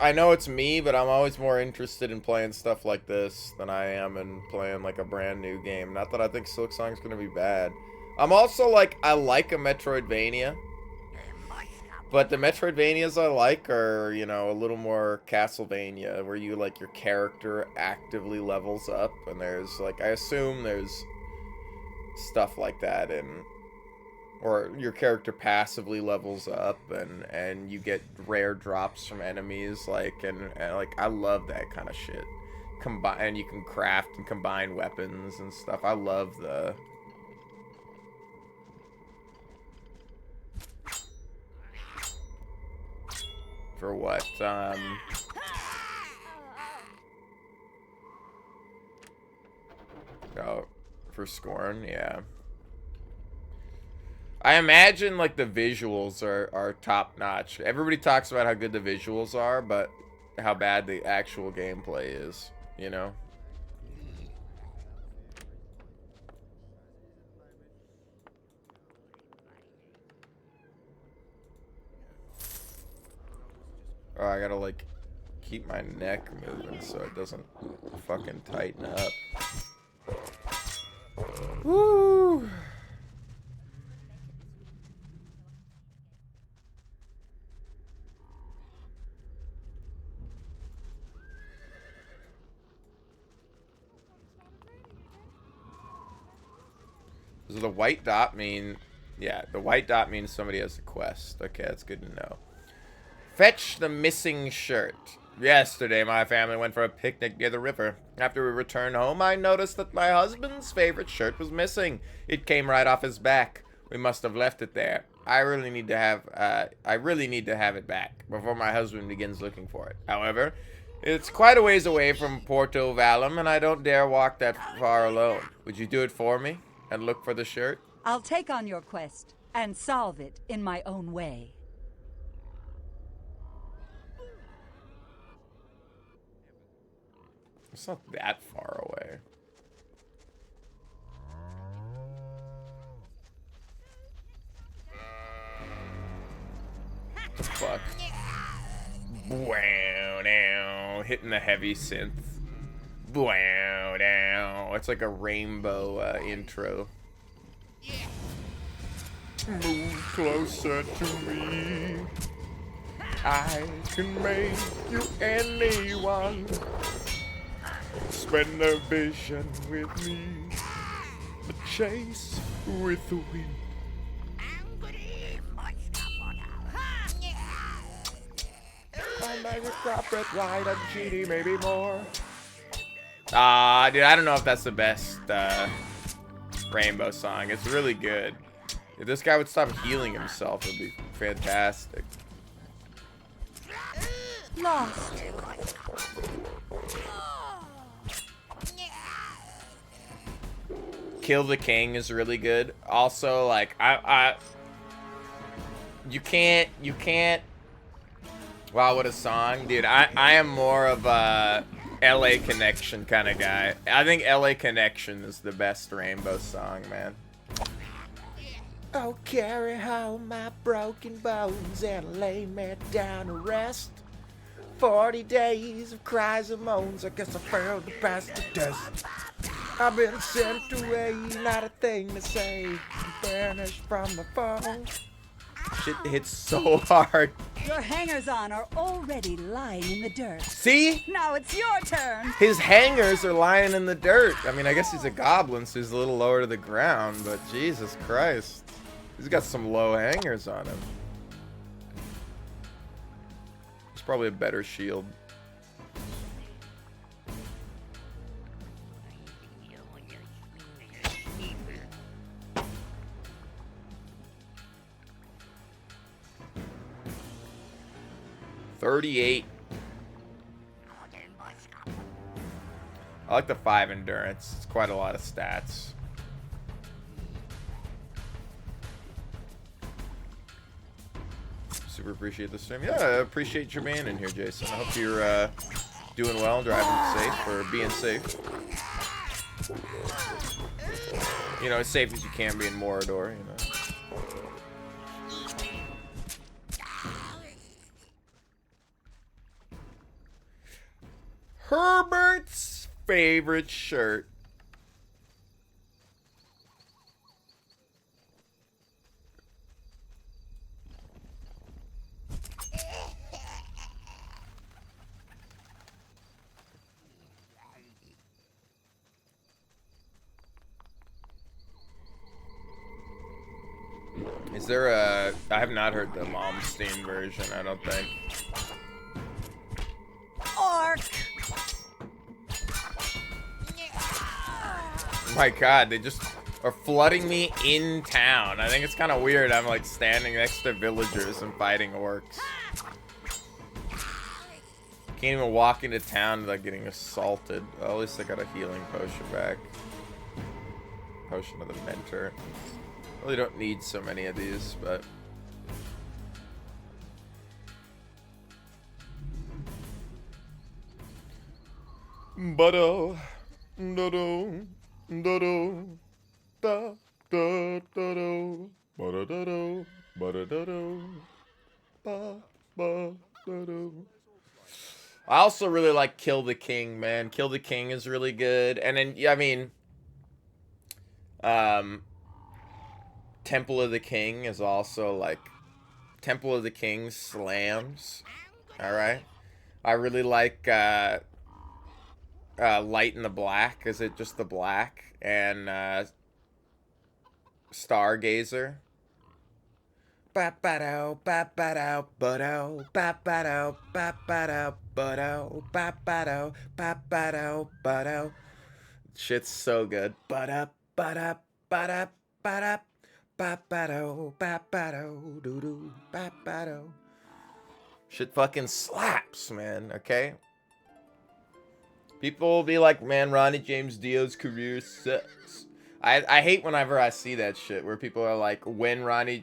I know it's me, but I'm always more interested in playing stuff like this than I am in playing like a brand new game. Not that I think Silk Song's gonna be bad. I'm also like, I like a Metroidvania. But the Metroidvanias I like are, you know, a little more Castlevania, where you, like, your character actively levels up, and there's, like, I assume there's stuff like that or your character passively levels up, and you get rare drops from enemies, like, and like, I love that kind of shit. And you can craft and combine weapons and stuff. I love the... For what? Oh, for Scorn, yeah. I imagine, like, the visuals are top-notch. Everybody talks about how good the visuals are, but how bad the actual gameplay is, you know? Oh, I gotta, like, keep my neck moving so it doesn't fucking tighten up. Woo! Does the white dot mean... Yeah, the white dot means somebody has a quest. Okay, that's good to know. Fetch the missing shirt. Yesterday, my family went for a picnic near the river. After we returned home, I noticed that my husband's favorite shirt was missing. It came right off his back. We must have left it there. I really need to have it back before my husband begins looking for it. However, it's quite a ways away from Porto Valum, and I don't dare walk that far alone. Would you do it for me and look for the shirt? I'll take on your quest and solve it in my own way. It's not that far away. What the fuck? Wow, now hitting the heavy synth. Wow, now it's like a rainbow intro. Move closer to me. I can make you anyone. Spend a vision with me. The chase with the wind. I make a carpet ride on GD, maybe more. Dude, I don't know if that's the best Rainbow song. It's really good. If this guy would stop healing himself, it would be fantastic. Lost. Kill the King is really good. Also, like, you can't, wow, what a song. Dude, I am more of a LA Connection kind of guy. I think LA Connection is the best Rainbow song, man. Oh, carry home my broken bones and lay me down to rest. 40 days of cries and moans, I guess I failed to pass the test. I've been sent away, not a thing to say. Banished from the phone. Shit hits so hard. Your hangers-on are already lying in the dirt. See? Now it's your turn. His hangers are lying in the dirt. I mean, I guess he's a goblin, so he's a little lower to the ground, but Jesus Christ. He's got some low hangers on him. It's probably a better shield. $38. I like the 5 endurance. It's quite a lot of stats. Super appreciate the stream. Yeah, I appreciate your being in here, Jason. I hope you're doing well, driving safe, or being safe. You know, as safe as you can be in Mordor, you know. Herbert's favorite shirt. Is there a... I have not heard the Malmsteen version, I don't think. Orc! My God, they just are flooding me in town. I think it's kind of weird. I'm like standing next to villagers and fighting orcs. Can't even walk into town without getting assaulted. Well, at least I got a healing potion back. Potion of the Mentor. Really don't need so many of these, but... But-oh, do-do, do-do, da, da, da-do, ba-da-da-do, ba-da-da-do, ba, ba, da-do. I also really like Kill the King, man. Kill the King is really good. And then, yeah, I mean... Temple of the King is also, like... Temple of the King slams. Alright? I really like, Light in the Black. Is it just the black? And Stargazer. Ba-ba-do, ba-ba-do, ba-do, ba-ba-do, ba-ba-do, ba-do, ba-ba-do, ba-ba-do, ba-do. Shit's so good. Ba-da, ba-da, ba-da, ba-da, ba-ba-do, ba-ba-do, doo-doo, ba-ba-do. Shit fucking slaps, man, okay? People will be like, man, Ronnie James Dio's career sucks. I hate whenever I see that shit where people are like, when Ronnie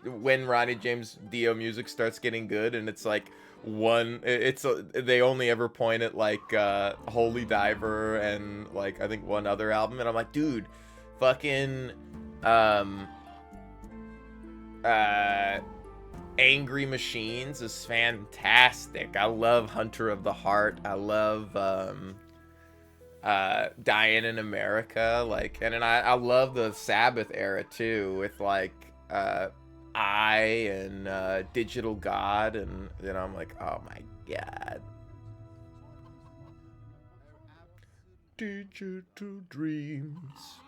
James Dio music starts getting good, and it's like they only ever point at like Holy Diver and like I think one other album, and I'm like, dude, fucking Angry Machines is fantastic. I love Hunter of the Heart. I love Dying in America, like, and then I love the Sabbath era too, with like I and Digital God, and you know, I'm like, oh my God. Digital Dreams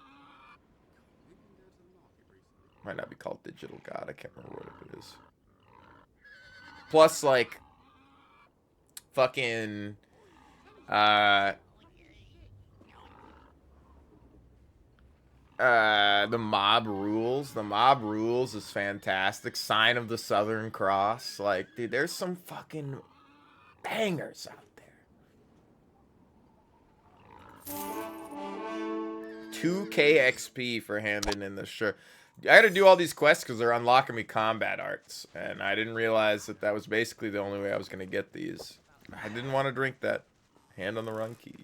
might not be called Digital God, I can't remember what it is. Plus, like, fucking The Mob Rules. The Mob Rules is fantastic. Sign of the Southern Cross. Like, dude, there's some fucking bangers out there. 2k XP for handing in the shirt. I gotta do all these quests because they're unlocking me combat arts. And I didn't realize that that was basically the only way I was gonna get these. I didn't want to drink that. Hand on the wrong key.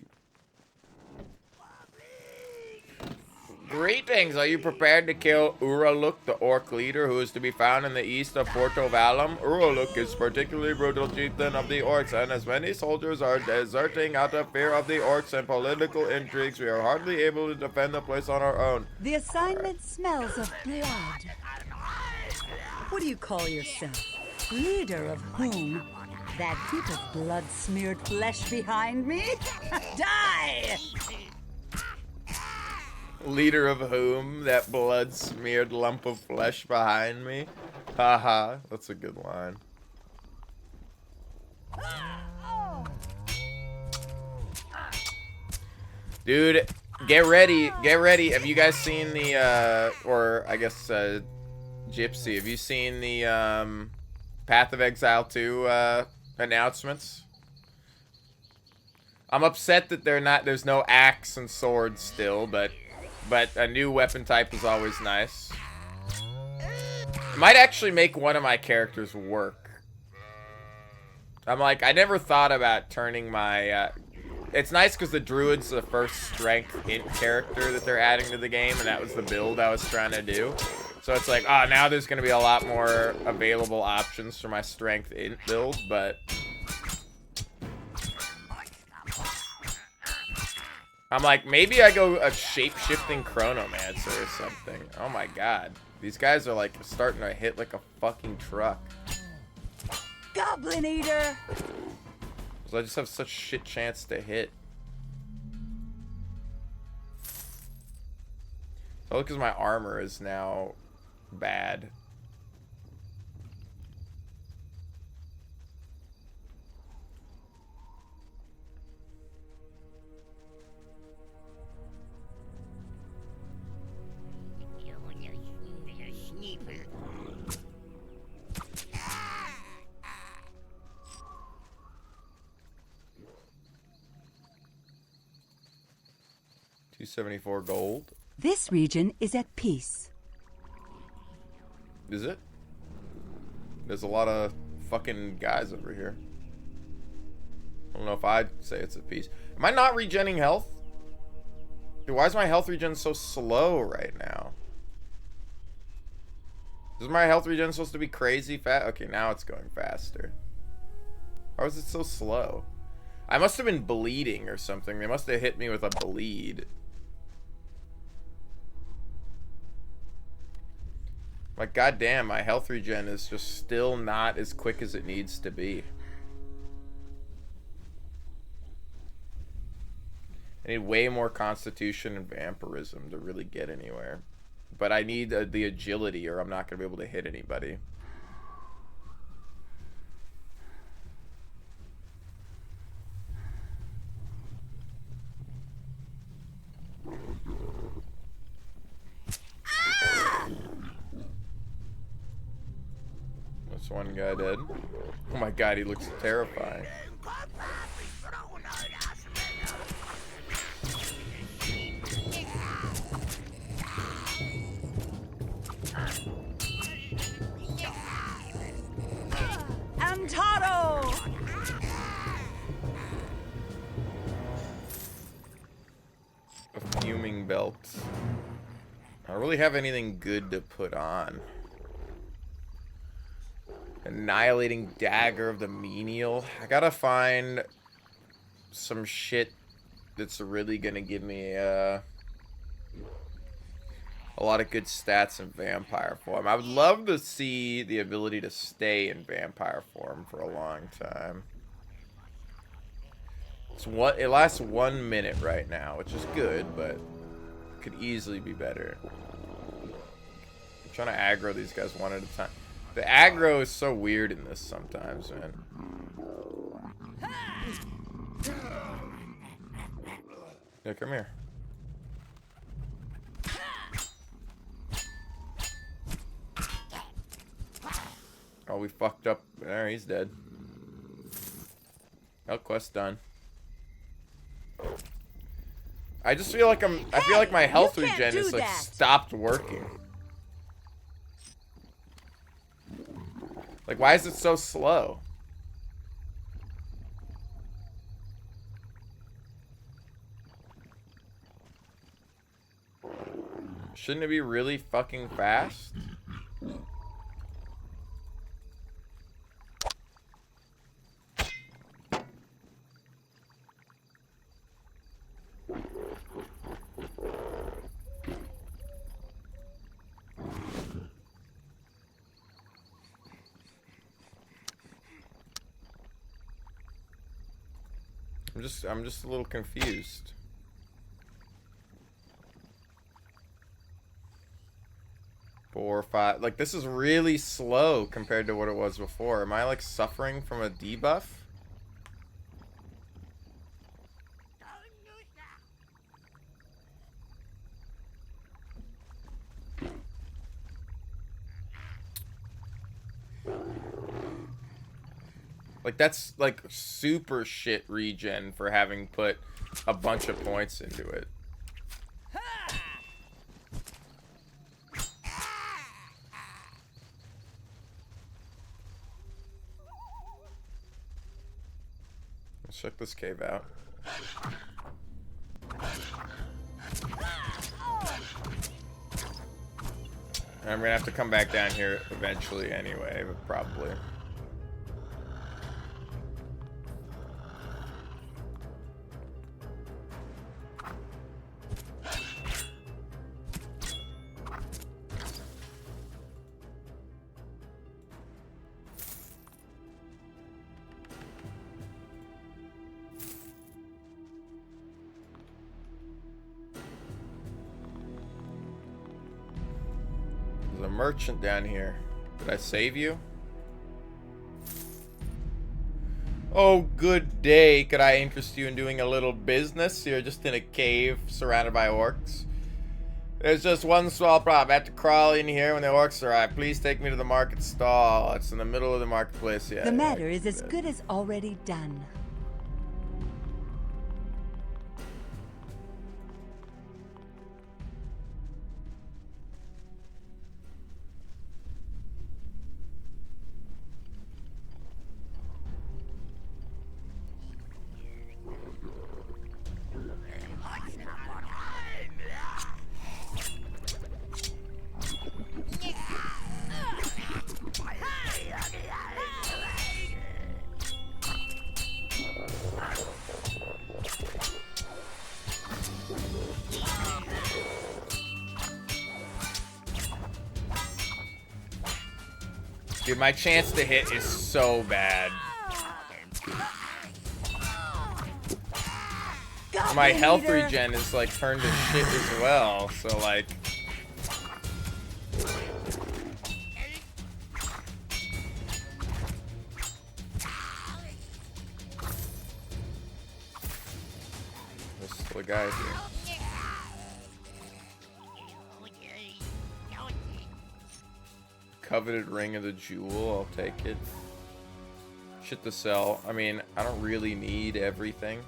Greetings, are you prepared to kill Uraluk, the orc leader, who is to be found in the east of Porto Valum? Uraluk is particularly brutal chieftain of the orcs, and as many soldiers are deserting out of fear of the orcs and political intrigues, we are hardly able to defend the place on our own. The assignment smells of blood. What do you call yourself? Leader of whom? That heap of blood-smeared flesh behind me? Die! Leader of whom? That blood-smeared lump of flesh behind me? Haha, that's a good line. Dude, get ready, get ready. Have you guys seen the, or I guess, Gypsy, have you seen the, Path of Exile 2, announcements? I'm upset that there's no axe and sword still, but a new weapon type is always nice. Might actually make one of my characters work. I'm like, I never thought about turning my, it's nice because the druid's the first strength int character that they're adding to the game, and that was the build I was trying to do. So it's like, oh, now there's going to be a lot more available options for my strength int build, but I'm like, maybe I go a shape-shifting chronomancer or something. Oh my god. These guys are like starting to hit like a fucking truck. Goblin Eater! So I just have such shit chance to hit. Oh, because my armor is now bad. $274 gold. This region is at peace. Is it? There's a lot of fucking guys over here. I don't know if I'd say it's a piece. Am I not regenning health? Dude, why is my health regen so slow right now? Is my health regen supposed to be crazy fast? Okay, now it's going faster. Why was it so slow? I must have been bleeding or something. They must have hit me with a bleed. Like, goddamn, my health regen is just still not as quick as it needs to be. I need way more constitution and vampirism to really get anywhere. But I need the agility or I'm not going to be able to hit anybody. That's one guy dead. Oh my god, he looks terrifying. Amtaro! A fuming belt. I don't really have anything good to put on. Annihilating dagger of the menial. I gotta find some shit that's really gonna give me a lot of good stats in vampire form. I would love to see the ability to stay in vampire form for a long time. It lasts 1 minute right now, which is good, but could easily be better. I'm trying to aggro these guys one at a time. The aggro is so weird in this sometimes, man. Yeah, come here. Oh, we fucked up. There, he's dead. Health quest done. I just feel like I feel like my health regen is like stopped working. Like, why is it so slow? Shouldn't it be really fucking fast? I'm just a little confused. Four, five. Like, this is really slow compared to what it was before. Am I, like, suffering from a debuff? Like, that's, like, super shit regen for having put a bunch of points into it. Let's check this cave out. I'm gonna have to come back down here eventually anyway, but probably. There's a merchant down here. Did I save you? Oh, good day. Could I interest you in doing a little business? You're just in a cave surrounded by orcs. There's just one small problem. I have to crawl in here when the orcs arrive. Please take me to the market stall. It's in the middle of the marketplace. Yeah. The matter is as good as already done. Dude, my chance to hit is so bad. My health regen is like turned to shit as well, so like... There's still a guy here. Coveted ring of the jewel, I'll take it. Shit to sell. I mean, I don't really need everything.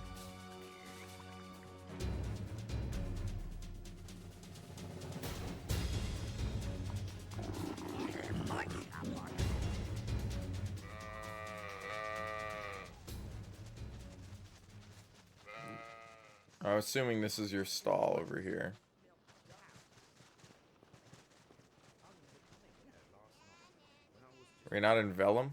I'm assuming this is your stall over here. Are you not in Vellum?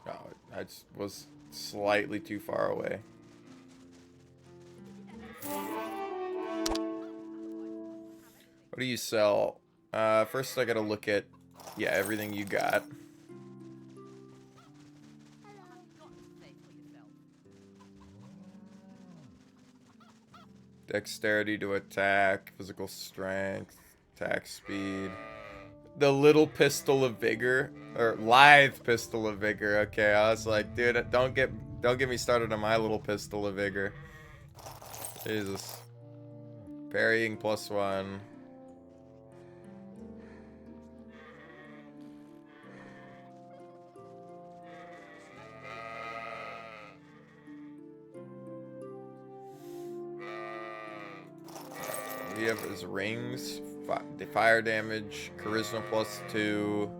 Oh, I just was slightly too far away. What do you sell? First I gotta look at, yeah, everything you got. Dexterity to attack, physical strength, attack speed. The little pistol of vigor, or lithe pistol of vigor. Okay, I was like, dude, don't get me started on my little pistol of vigor. Jesus. Parrying +1. We have his rings, fire damage, charisma +2,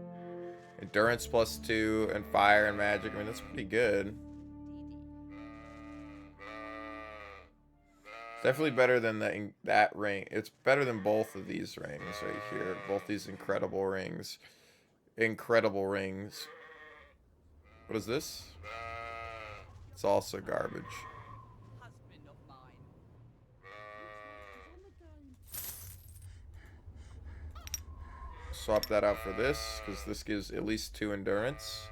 endurance +2, and fire and magic. I mean, that's pretty good. It's definitely better than that ring. It's better than both of these rings right here. Both these incredible rings. Incredible rings. What is this? It's also garbage. swap that out for this, because this gives at least 2 endurance.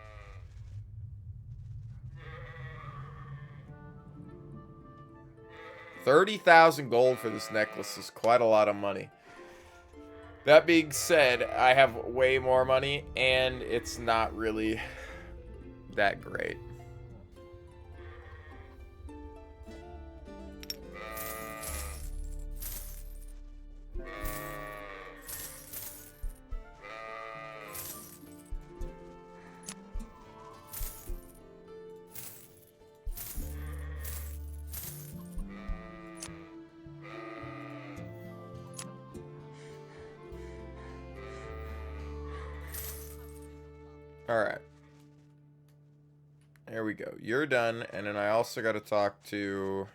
$30,000 gold for this necklace is quite a lot of money. That being said, I have way more money, and it's not really that great. Alright. There we go. You're done, and then I also got to talk to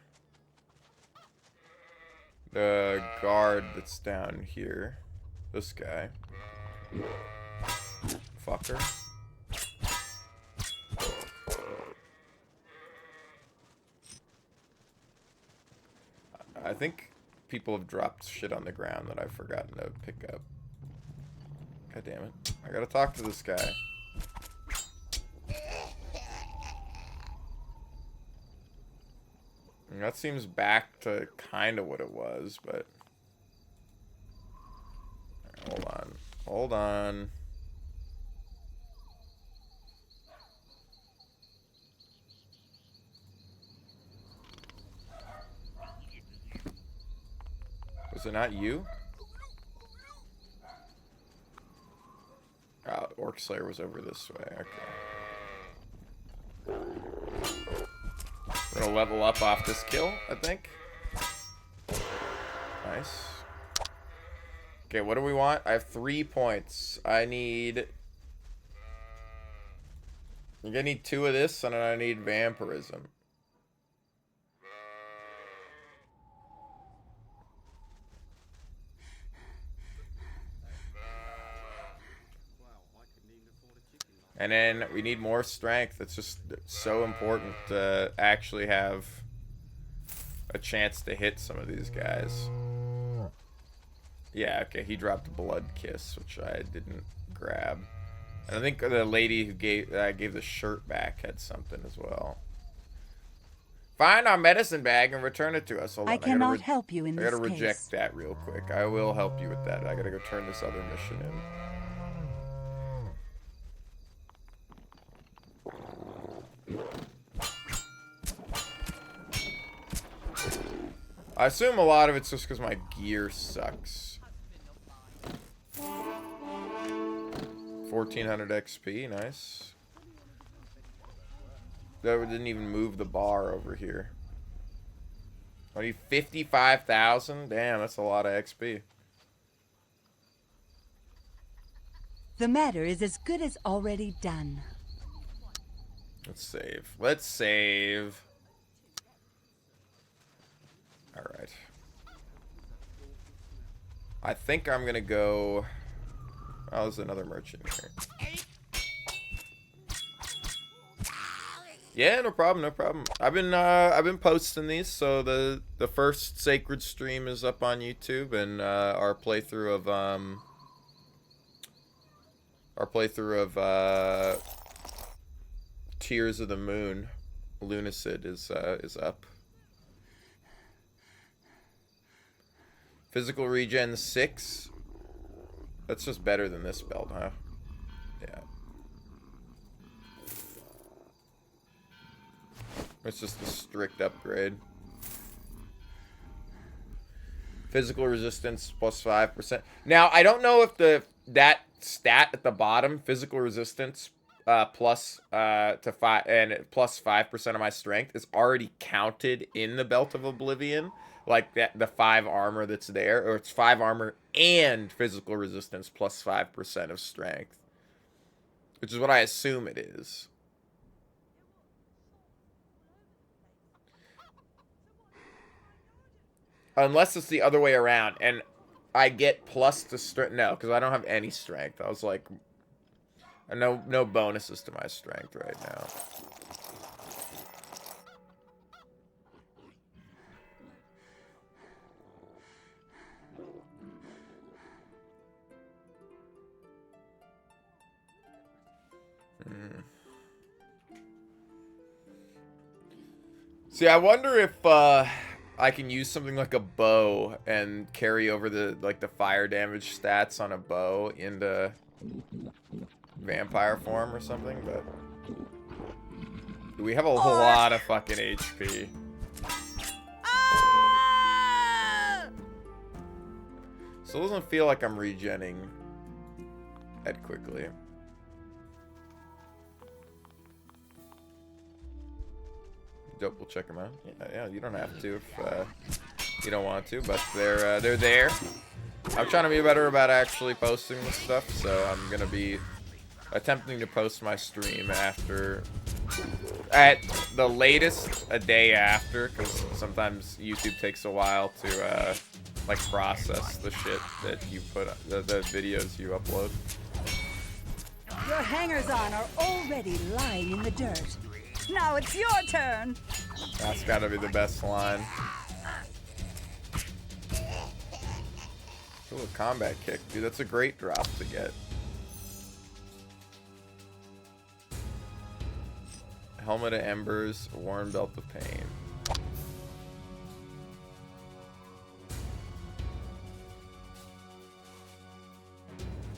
the guard that's down here. This guy. Fucker. I think people have dropped shit on the ground that I've forgotten to pick up. God damn it. I gotta talk to this guy. And that seems back to kind of what it was, but... Hold on. Hold on. Was it not you? Oh, Orc Slayer was over this way. Okay. We're gonna level up off this kill, I think. Nice. Okay, what do we want? I have 3 points. I need... I'm gonna need 2 of this, and then I need Vampirism. And then we need more strength. It's just so important to actually have a chance to hit some of these guys. Yeah, okay, he dropped Blood Kiss, which I didn't grab. And I think the lady who gave the shirt back had something as well. Find our medicine bag and return it to us. Hold on, I cannot help you in this case. I gotta reject that real quick. I will help you with that. I gotta go turn this other mission in. I assume a lot of it's just because my gear sucks. 1400 XP, nice. That didn't even move the bar over here. I need 55,000? Damn, that's a lot of XP. The matter is as good as already done. Let's save. Let's save. Alright. I think I'm gonna go... Oh, there's another merchant here. Yeah, no problem, no problem. I've been posting these, so the first Sacred stream is up on YouTube, and our playthrough of Tears of the Moon, Lunacid is up. Physical regen 6. That's just better than this belt, huh? Yeah. It's just a strict upgrade. Physical resistance plus 5%. Now, I don't know if that stat at the bottom, physical resistance plus 5% of my strength, is already counted in the Belt of Oblivion. Like that, the 5 armor that's there, or it's 5 armor and physical resistance plus 5% of strength, which is what I assume it is. Unless it's the other way around, and I get plus to strength. No, because I don't have any strength. I was like, no bonuses to my strength right now. See, I wonder if I can use something like a bow and carry over the fire damage stats on a bow into vampire form or something, but we have a lot of fucking HP. So it doesn't feel like I'm regenning that quickly. We'll check them out. Yeah, you don't have to if you don't want to, but they're there. I'm trying to be better about actually posting this stuff, so I'm gonna be attempting to post my stream at the latest a day after, because sometimes YouTube takes a while to like process the shit that you put, the videos you upload. Your hangers-on are already lying in the dirt. Now it's your turn. That's gotta be the best line. Ooh, a combat kick, dude. That's a great drop to get. Helmet of Embers, Worn Belt of Pain.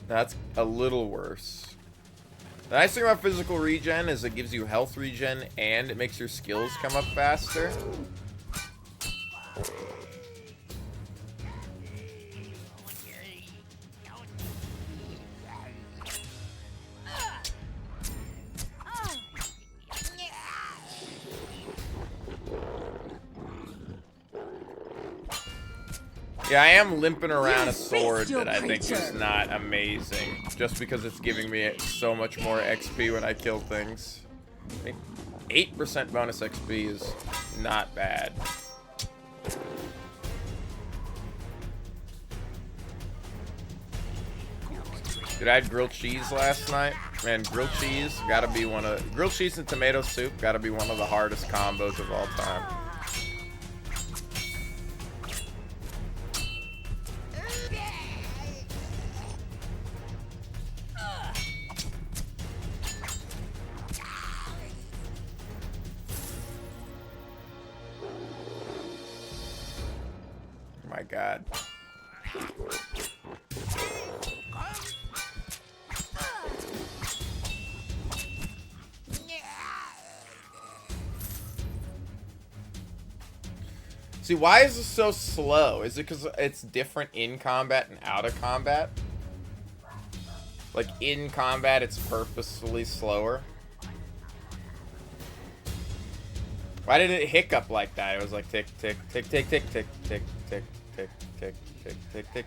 That's a little worse. The nice thing about physical regen is it gives you health regen and it makes your skills come up faster. Yeah, I am limping around a sword that I think is not amazing, just because it's giving me so much more XP when I kill things. 8% bonus XP is not bad. Dude, I had grilled cheese last night. Man, grilled cheese gotta be grilled cheese and tomato soup gotta be one of the hardest combos of all time. My God. See, why is this so slow? Is it because it's different in combat and out of combat? Like, in combat, it's purposefully slower? Why did it hiccup like that? It was like tick, tick, tick, tick, tick, tick, tick, tick, tick, tick, tick, tick, tick.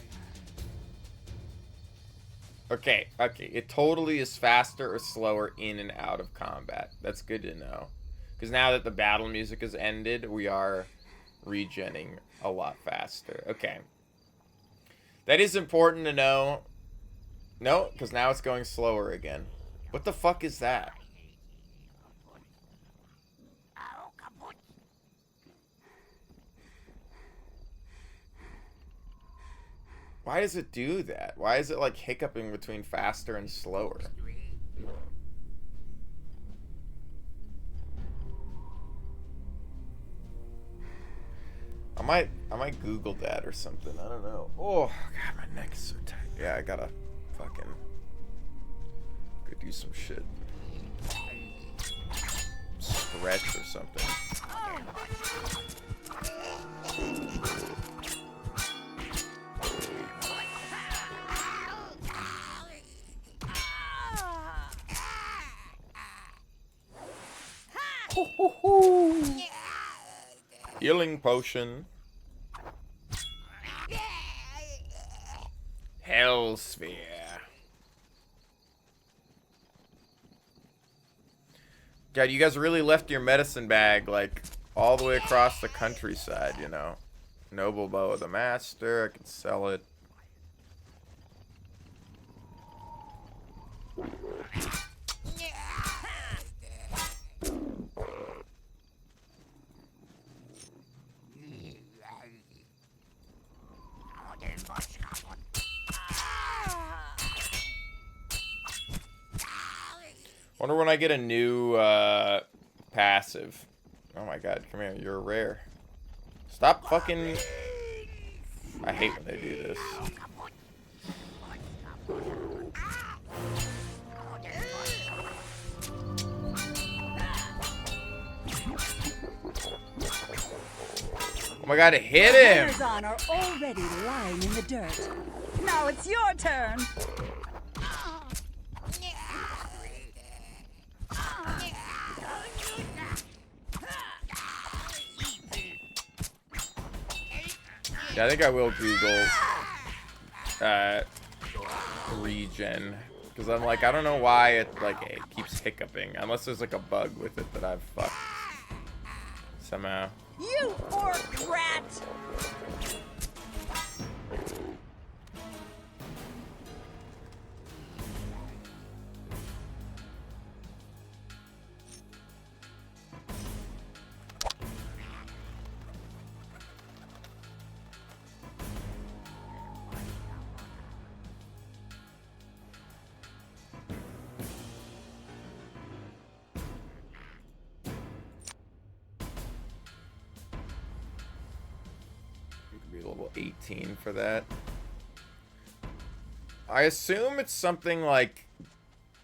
Okay, okay. It totally is faster or slower in and out of combat. That's good to know. Because now that the battle music has ended, we are regenning a lot faster. Okay. That is important to know. No, because now it's going slower again. What the fuck is that? Why does it do that? Why is it like hiccuping between faster and slower? I might Google that or something. I don't know. Oh God, my neck is so tight. Yeah, I gotta fucking go do some shit. Stretch or something. Healing potion. Hell sphere. God, you guys really left your medicine bag like all the way across the countryside, you know. Noble bow of the master. I can sell it. Wonder when I get a new passive. Oh my god, come here. You're rare. Stop fucking... I hate when they do this. Oh my god, hit him! Amazon are already lying in the dirt. Now it's your turn. Yeah, I think I will Google regen, because I'm like, I don't know why it keeps hiccuping, unless there's like a bug with it that I've fucked somehow. You orc rat! Be a level 18 for that. I assume it's something like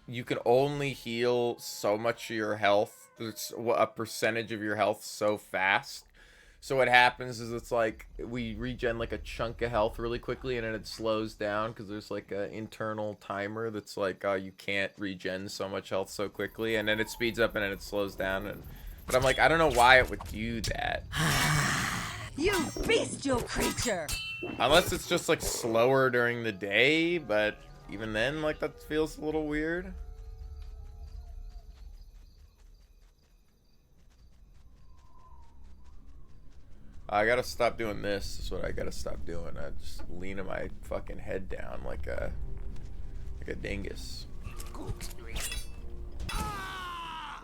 you can only heal so much of your health. It's a percentage of your health so fast. So what happens is it's like we regen like a chunk of health really quickly, and then it slows down because there's like an internal timer that's like, oh, you can't regen so much health so quickly, and then it speeds up and then it slows down. But I'm like, I don't know why it would do that. You bestial creature! Unless it's just like slower during the day, but even then, like, that feels a little weird. I gotta stop doing this. This is what I gotta stop doing. I just leaning my fucking head down like a dingus.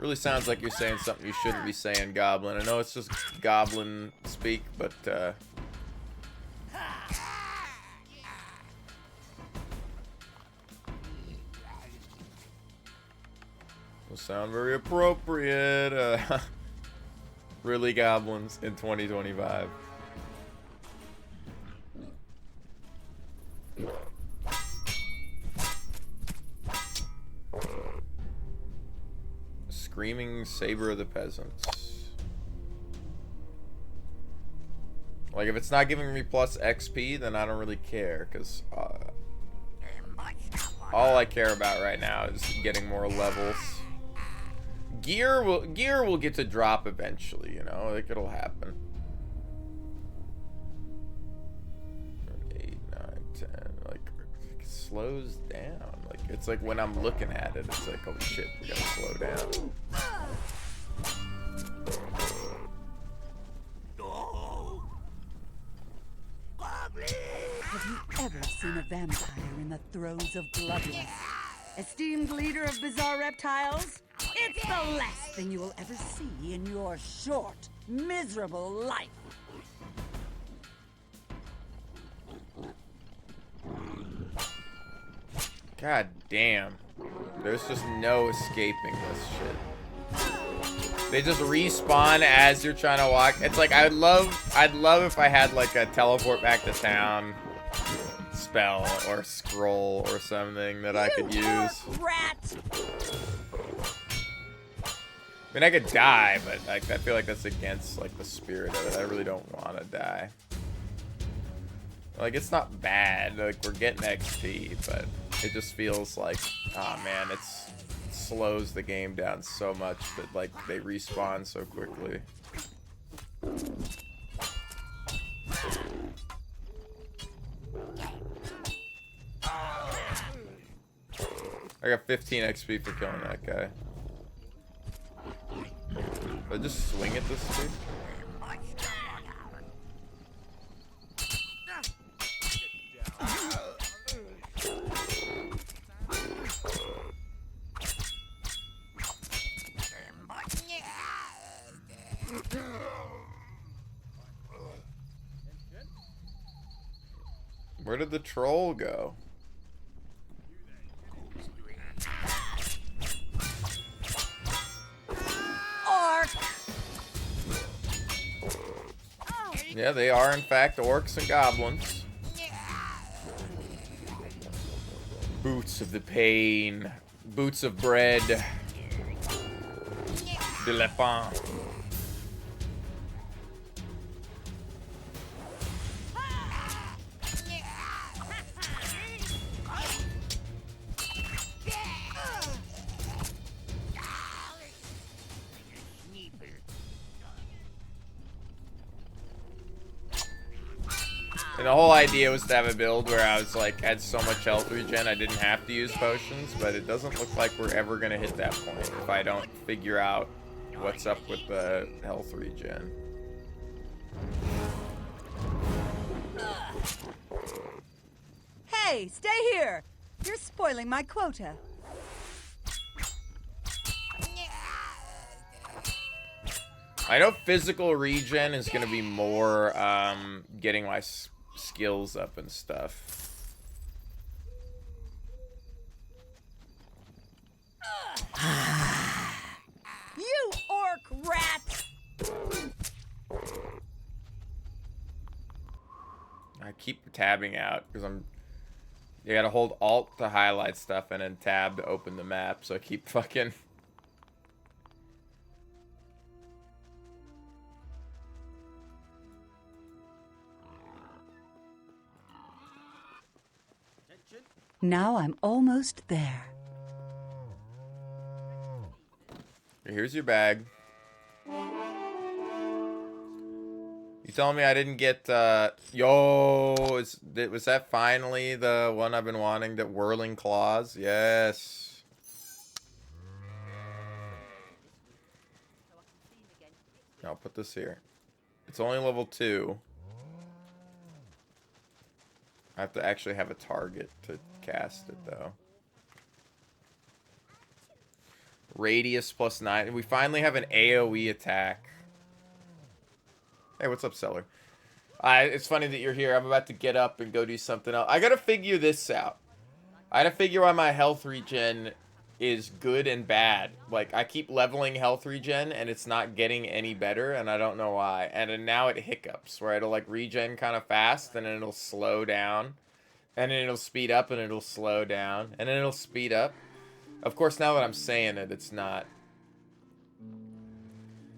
Really sounds like you're saying something you shouldn't be saying, Goblin. I know it's just Goblin speak, but will sound very appropriate. Really, Goblins in 2025. Screaming Saber of the Peasants. Like, if it's not giving me plus XP, then I don't really care, because all I care about right now is getting more levels. Gear will get to drop eventually, you know, like, it'll happen. 8, 9, 10, like, it slows down. Like, it's like when I'm looking at it, it's like, holy shit, we gotta slow down. Have you ever seen a vampire in the throes of bloodlust? Esteemed leader of bizarre reptiles? It's the last thing you will ever see in your short, miserable life. God damn. There's just no escaping this shit. They just respawn as you're trying to walk. It's like I'd love if I had like a teleport back to town spell or scroll or something that I could use. Rat! I mean, I could die, but like I feel like that's against like the spirit of it. I really don't want to die. Like, it's not bad. Like, we're getting XP, but it just feels like, oh man, it slows the game down so much that like they respawn so quickly. I got 15 XP for killing that guy. Did I just swing at this dude? Where did the troll go? Orc! Yeah, they are in fact orcs and goblins. Boots of the pain. Boots of bread. De la pain. And the whole idea was to have a build where I was like, had so much health regen I didn't have to use potions, but it doesn't look like we're ever gonna hit that point if I don't figure out what's up with the health regen. Hey, stay here! You're spoiling my quota. I know physical regen is gonna be more getting my skills up and stuff. You orc rat! I keep tabbing out because you gotta hold Alt to highlight stuff and then tab to open the map, so I keep fucking... Now I'm almost there. Here's your bag. You telling me I didn't get, yo, was that finally the one I've been wanting, the Whirling Claws? Yes. I'll put this here. It's only level 2. I have to actually have a target to cast it, though. Radius plus 9. We finally have an AoE attack. Hey, what's up, Seller? It's funny that you're here. I'm about to get up and go do something else. I gotta figure this out. I gotta figure why my health regen is good and bad. Like, I keep leveling health regen, and it's not getting any better, and I don't know why. And then now it hiccups, where it'll, like, regen kind of fast, and then it'll slow down. And then it'll speed up, and it'll slow down. And then it'll speed up. Of course, now that I'm saying it, it's not.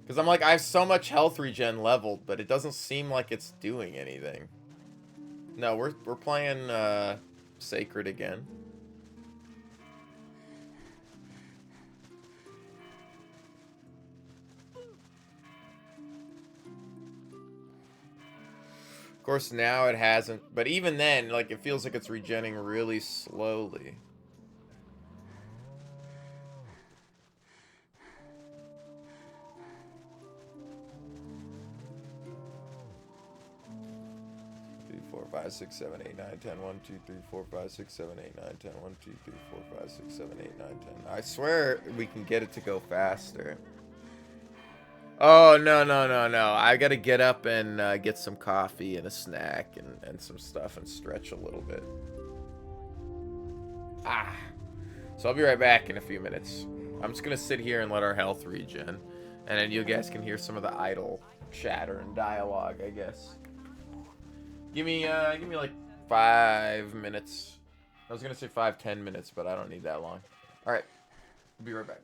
Because I'm like, I have so much health regen leveled, but it doesn't seem like it's doing anything. No, we're playing Sacred again. Of course, now it hasn't. But even then, like, it feels like it's regenning really slowly. Four, 5, 6, 7, 8, 9, 10. 1, 2, 3, 4, 5, 6, 7, 8, 9, 10. 1, 2, 3, 4, 5, 6, 7, 8, 9, 10. I swear we can get it to go faster. Oh, no, no, no, no. I gotta get up and get some coffee and a snack and some stuff and stretch a little bit. So I'll be right back in a few minutes. I'm just gonna sit here and let our health regen. And then you guys can hear some of the idle chatter and dialogue, I guess. Give me like 5 minutes. I was gonna say 5-10 minutes, but I don't need that long. All right, I'll be right back.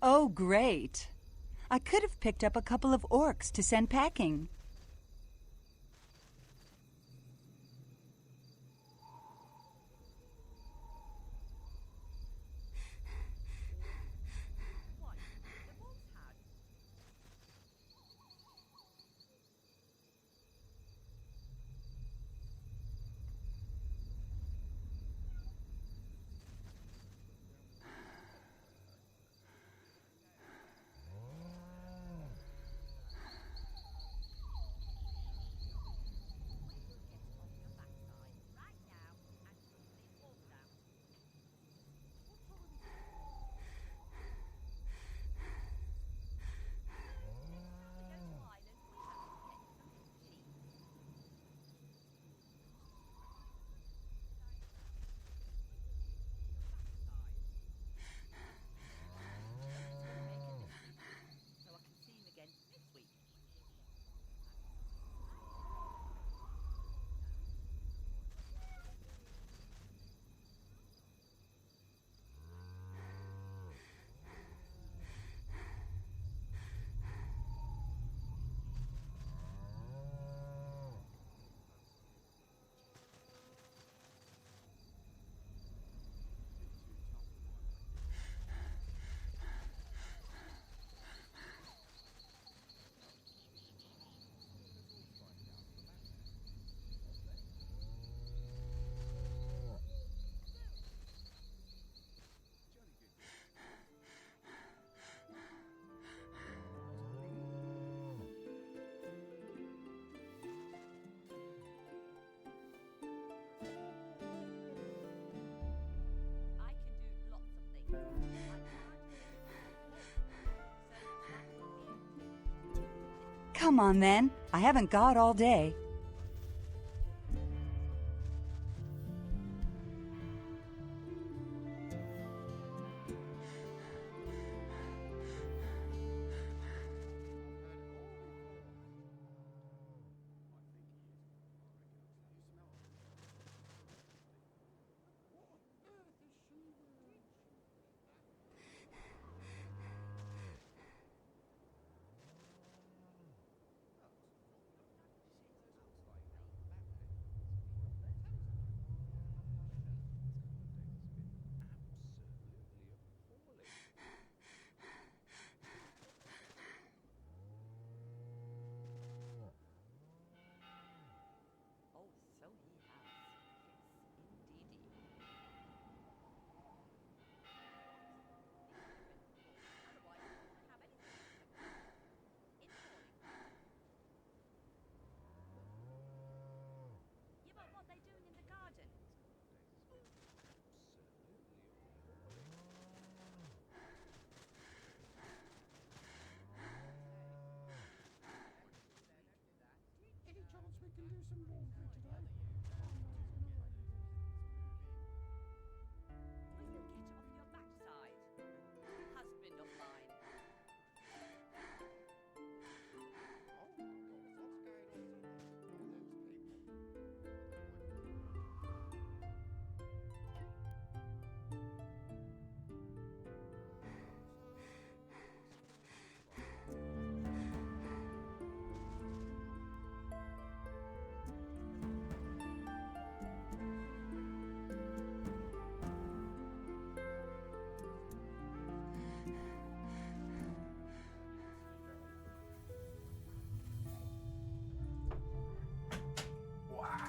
Oh, great. I could have picked up a couple of orcs to send packing. Come on, then. I haven't got all day.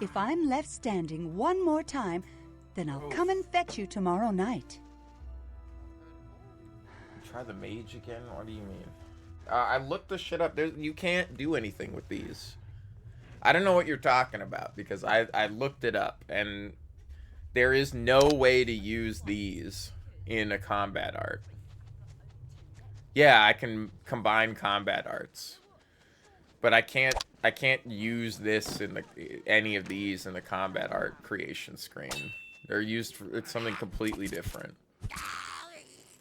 If I'm left standing one more time, then I'll come and fetch you tomorrow night. Try the mage again? What do you mean? I looked this shit up. You can't do anything with these. I don't know what you're talking about because I looked it up and there is no way to use these in a combat art. Yeah, I can combine combat arts, but I can't use this in any of these in the combat art creation screen. They're used for it's something completely different.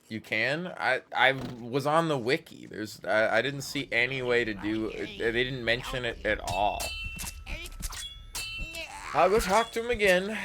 You can? I was on the wiki. I didn't see any way to do it. They didn't mention it at all. I'll go talk to him again.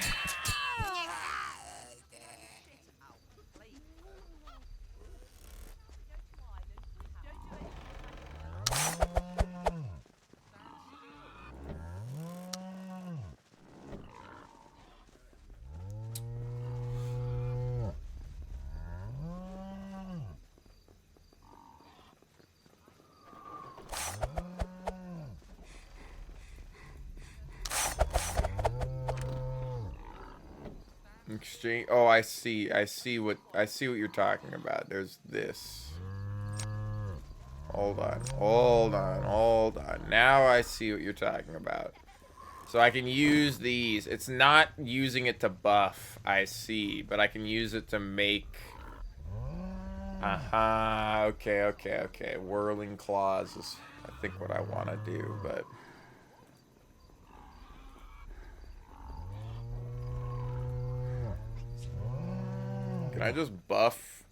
Exchange. Oh, I see. I see what you're talking about. There's this. Hold on. Hold on. Hold on. Now I see what you're talking about. So I can use these. It's not using it to buff, I see, but I can use it to make... Okay, okay, okay. Whirling Claws is, I think, what I want to do, but... Can I just buff,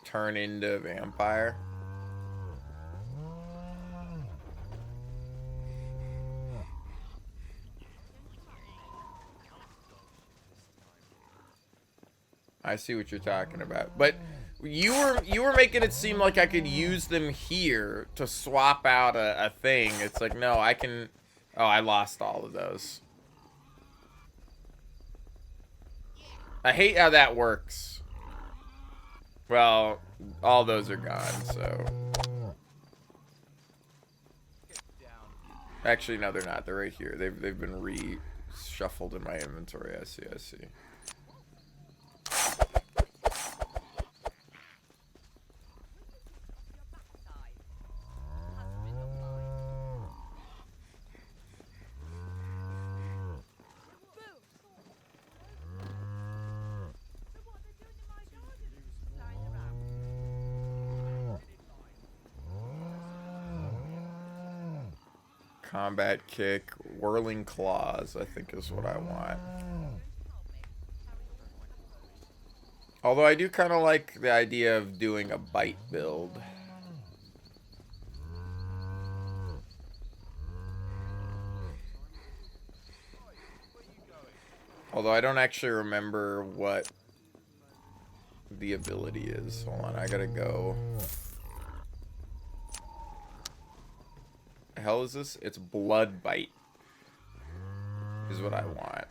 turn into vampire? I see what you're talking about, but you were making it seem like I could use them here to swap out a thing. It's like, no, I can... Oh, I lost all of those. I hate how that works. Well, all those are gone, so... Actually, no, they're not. They're right here. They've been reshuffled in my inventory. I see, I see. Combat kick, whirling claws, I think is what I want. Although I do kind of like the idea of doing a bite build. Although I don't actually remember what the ability is. Hold on, I gotta go. The hell is this? It's blood bite. Is what I want.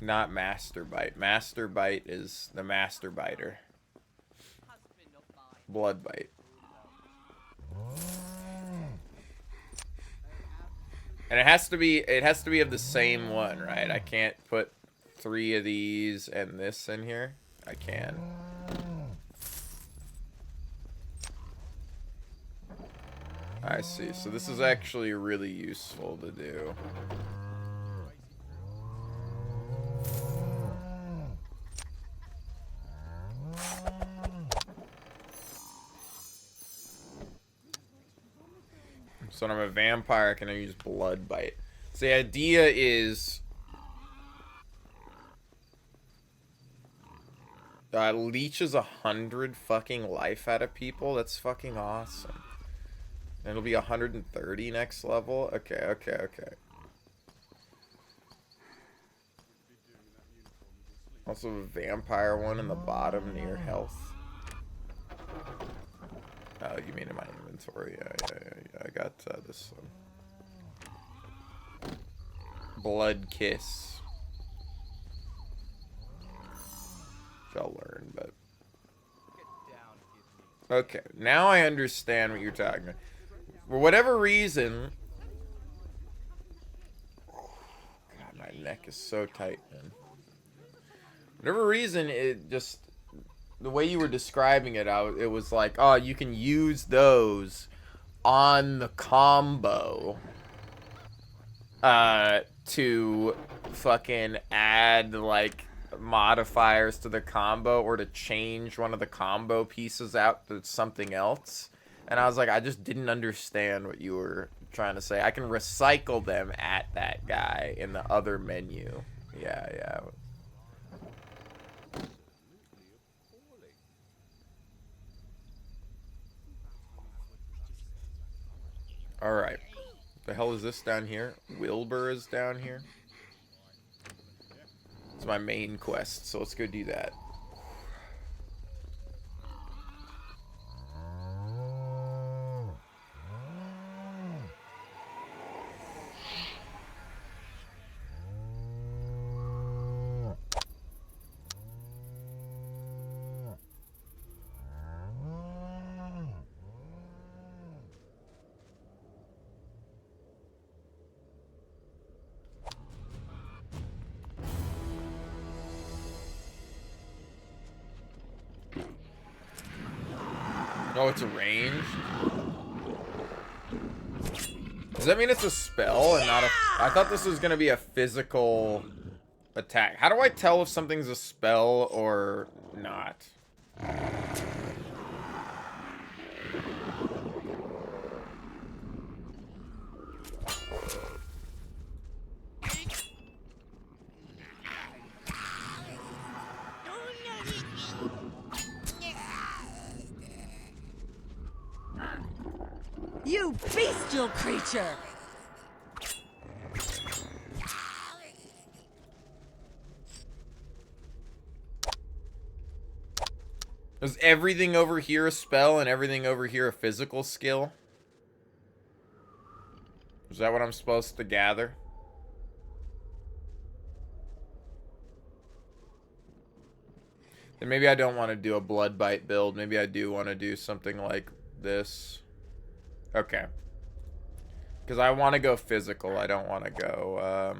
Not master bite. Master bite is the master biter. Blood bite. And it has to be of the same one, right? I can't put 3 of these and this in here. I can. I see. So this is actually really useful to do. So when I'm a vampire, I can use blood bite. So the idea is leeches 100 fucking life out of people. That's fucking awesome. And it'll be 130 next level. Okay, okay, okay. Also a vampire one in the bottom near health. Oh, you mean in my inventory? Yeah. I got this one. Blood Kiss. Which I'll learn, but... Okay, now I understand what you're talking about. For whatever reason... God, my neck is so tight, man. Whatever reason, it just... The way you were describing it, it was like, oh, you can use those on the combo to fucking add, like, modifiers to the combo or to change one of the combo pieces out to something else. And I was like, I just didn't understand what you were trying to say. I can recycle them at that guy in the other menu. Yeah. Alright. The hell is this down here? Wilbur is down here. It's my main quest, so let's go do that. Oh, it's a range? Does that mean it's a spell and not a... I thought this was going to be a physical attack. How do I tell if something's a spell or not? You bestial creature! Is everything over here a spell and everything over here a physical skill? Is that what I'm supposed to gather? Then maybe I don't want to do a blood bite build. Maybe I do want to do something like this. Okay. Because I want to go physical. I don't want to go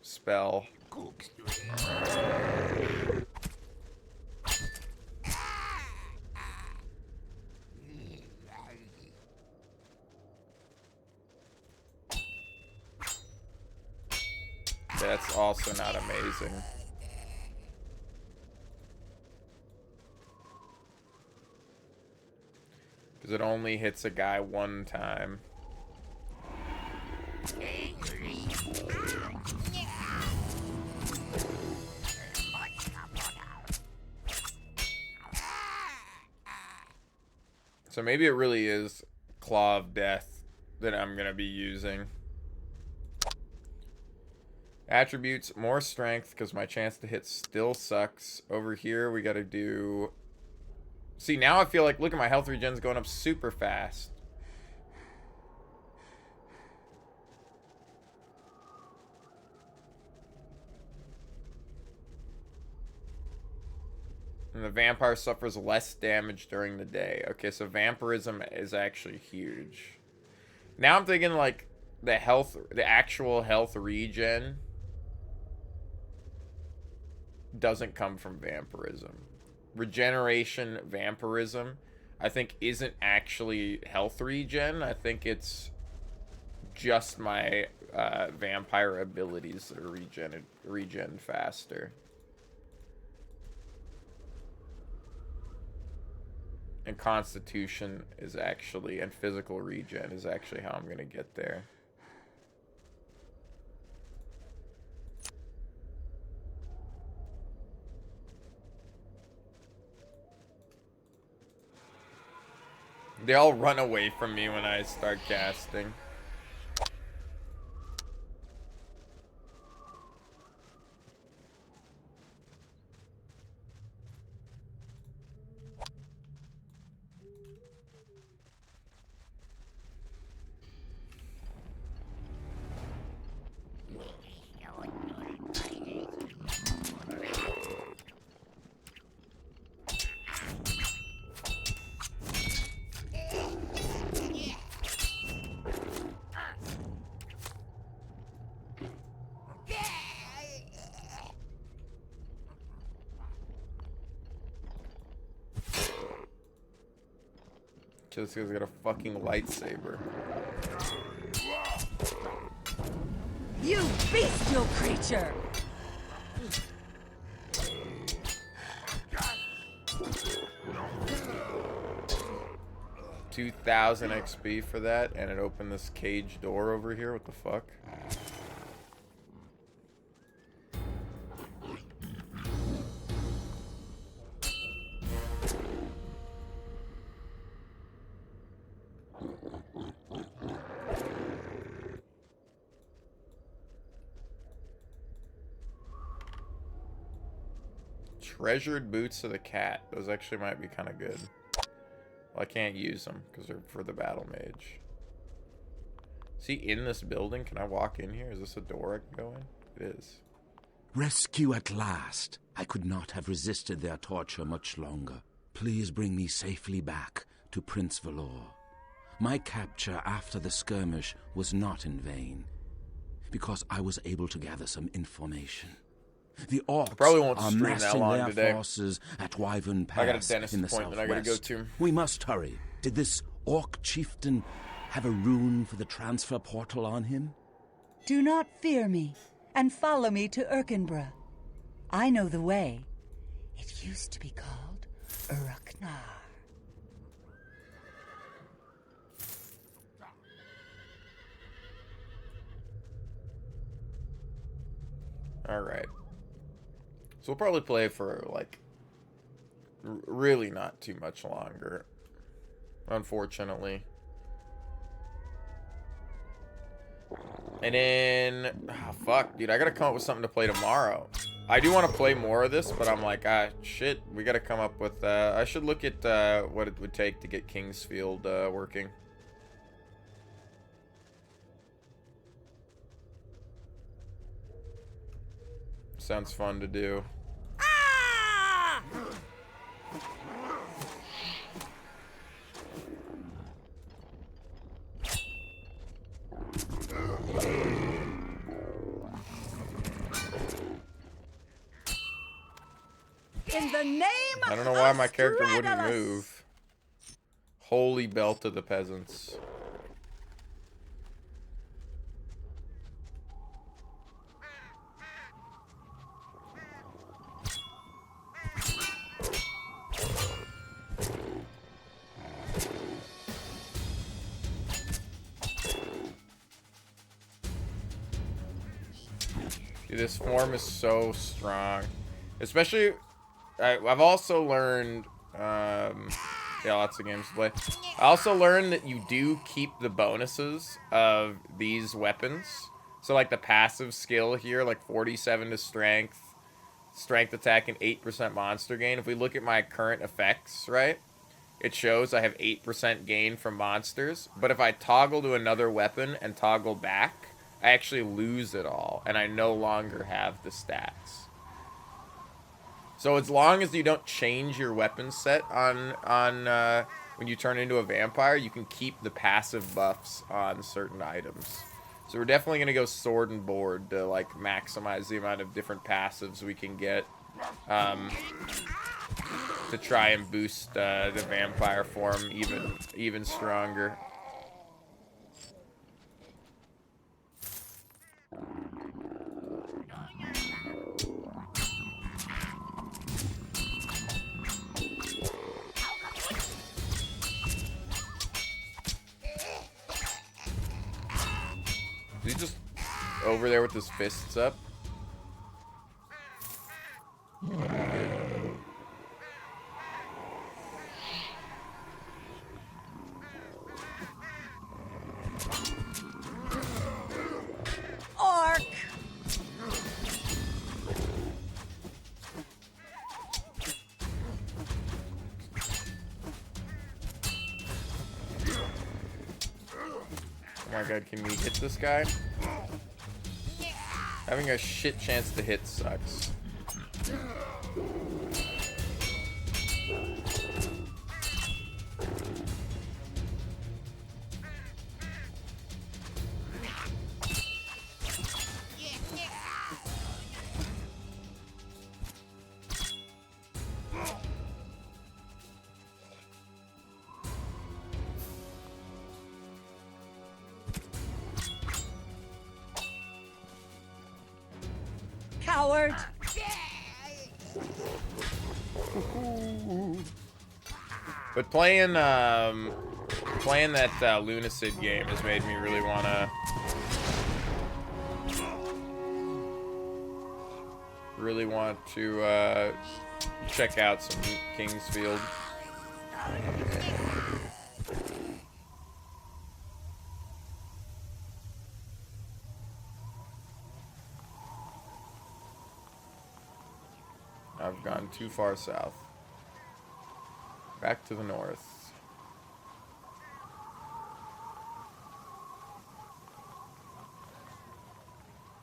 spell. That's also not amazing. Because it only hits a guy one time. So maybe it really is Claw of Death that I'm going to be using. Attributes, more strength, because my chance to hit still sucks. Over here, we got to do... See, now I feel like, look at my health regen's going up super fast. And the vampire suffers less damage during the day. Okay, so vampirism is actually huge. Now I'm thinking, like, the actual health regen doesn't come from vampirism. Regeneration vampirism, I think, isn't actually health regen. I think it's just my vampire abilities that are regen faster. And constitution is actually, and physical regen is actually how I'm gonna get there. They all run away from me when I start casting. This guy's got a fucking lightsaber. You bestial creature! 2,000 XP for that, and it opened this cage door over here. What the fuck? Treasured boots of the cat. Those actually might be kind of good. Well, I can't use them because they're for the battle mage. Is he in this building? Can I walk in here? Is this a door I can go in? It is. Rescue at last. I could not have resisted their torture much longer. Please bring me safely back to Prince Valor. My capture after the skirmish was not in vain, because I was able to gather some information. The orcs probably won't are stream that massing long their today. forces at Wyvern Pass I got a dentist in the appointment I gotta go southwest. to. We must hurry. Did this orc chieftain have a rune for the transfer portal on him? Do not fear me, and follow me to Erkenborough. I know the way. It used to be called Uruknar. Alright. So we'll probably play for, like, really not too much longer. Unfortunately. And then... Oh, fuck, dude. I gotta come up with something to play tomorrow. I do want to play more of this, but I'm like, shit. We gotta come up with... I should look at what it would take to get Kingsfield working. Sounds fun to do. In the name I don't know why of my character wouldn't Stragalus! move. Holy belt of the peasants. Dude, this form is so strong. Especially, I've also learned, yeah, lots of games to play. I also learned that you do keep the bonuses of these weapons. So, like, the passive skill here, like 47 to strength, strength attack, and 8% monster gain. If we look at my current effects, right, it shows I have 8% gain from monsters. But if I toggle to another weapon and toggle back, I actually lose it all, and I no longer have the stats. So as long as you don't change your weapon set on when you turn into a vampire, you can keep the passive buffs on certain items. So we're definitely going to go sword and board to, like, maximize the amount of different passives we can get to try and boost the vampire form even stronger. Is he just over there with his fists up? Orc! Oh my god, can we hit this guy? Having a shit chance to hit sucks. Coward! But playing that Lunacid game has made me really want to check out some Kingsfield. I've gone too far south. Back to the north.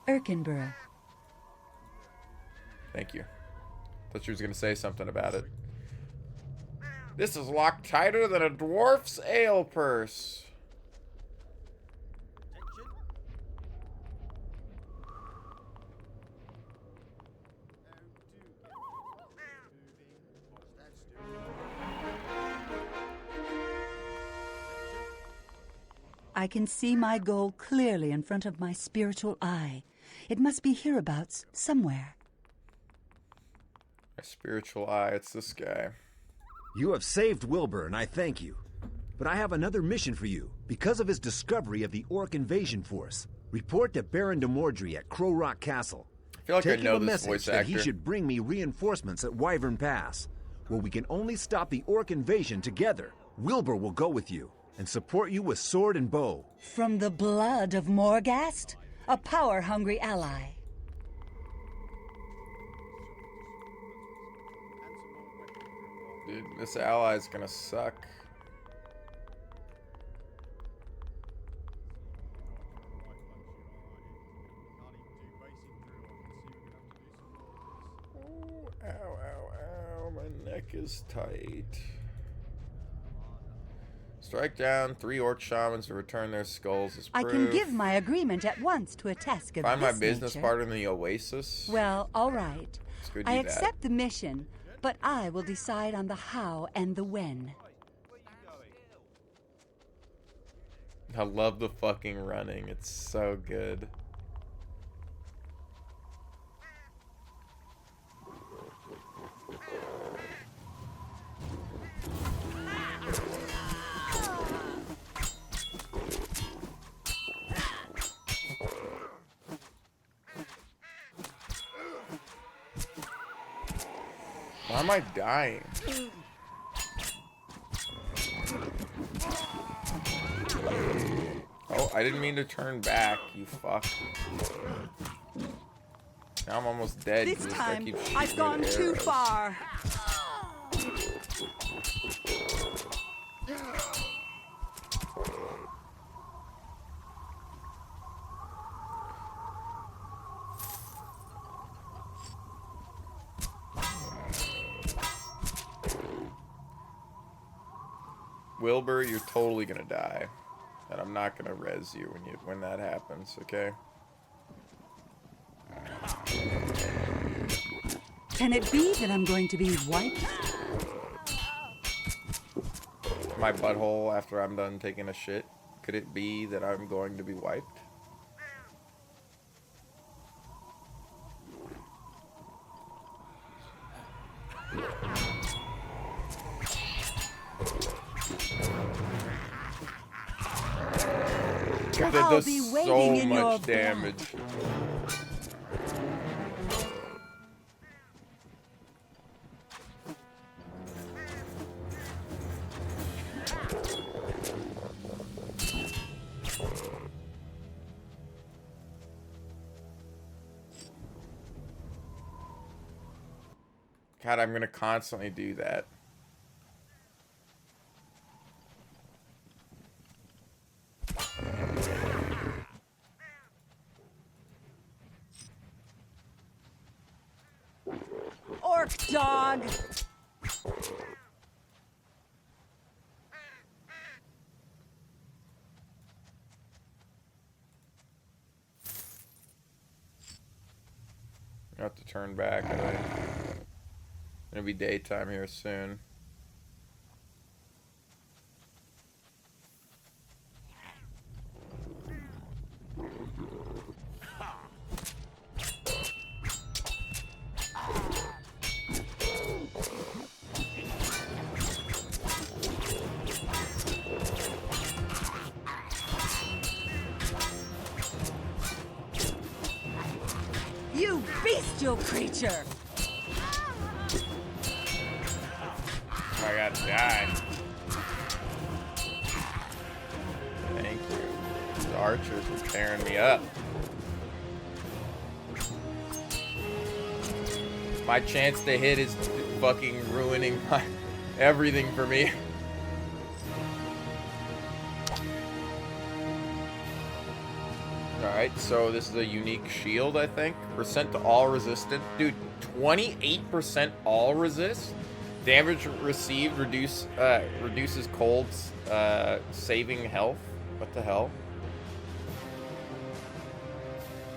Erkenborough. Thank you. Thought she was gonna say something about it. This is locked tighter than a dwarf's ale purse. I can see my goal clearly in front of my spiritual eye. It must be hereabouts, somewhere. My spiritual eye, it's this guy. You have saved Wilbur, and I thank you. But I have another mission for you, because of his discovery of the Orc invasion force. Report to Baron de Mordry at Crow Rock Castle. I feel like Take I know him a this message voice that he actor. should bring me reinforcements at Wyvern Pass, where we can only stop the Orc invasion together. Wilbur will go with you, and support you with sword and bow. From the blood of Morghast, a power-hungry ally. Dude, this ally's gonna suck. Oh, ow, ow, ow, my neck is tight. Strike down 3 orc shamans to return their skulls as I proof. can give my agreement at once to a task of Find my this business nature. partner in the Oasis. Well, all right. Let's go do I that. accept the mission, but I will decide on the how and the when. I love the fucking running. It's so good. Why am I dying? Oh, I didn't mean to turn back, you fuck. Now I'm almost dead. This 'cause time, keep shooting I've gone too arrows. far. Wilbur, you're totally gonna die. And I'm not gonna res you when that happens, okay? Can it be that I'm going to be wiped? My butthole after I'm done taking a shit. Could it be that I'm going to be wiped? God, that I'll does be so waiting in your much damage. God, I'm gonna constantly do that. Orc dog! I have to turn back. It'll be daytime here soon. You bestial creature! I gotta die. Thank you. The archers are tearing me up. My chance to hit is fucking ruining my everything for me. Alright, so this is a unique shield, I think. Percent to all resistant. Dude, 28% all resist? Damage received reduces cold saving health. What the hell?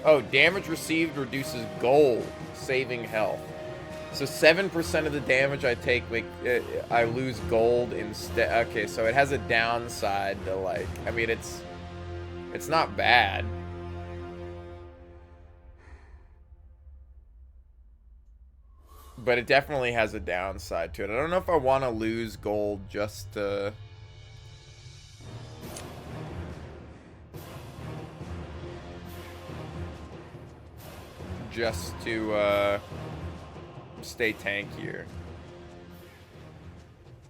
Oh, damage received reduces gold saving health. So 7% of the damage I take, I lose gold instead. Okay, so it has a downside to like. I mean, it's It's not bad. But it definitely has a downside to it. I don't know if I want to lose gold just to... stay tankier.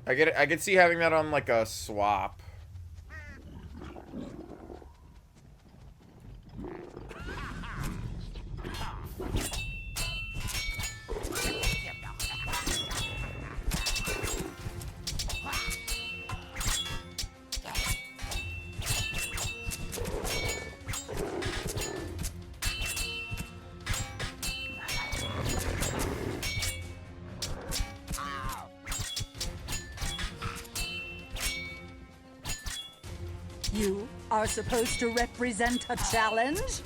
I get it. I could see having that on like a swap. You are supposed to represent a challenge?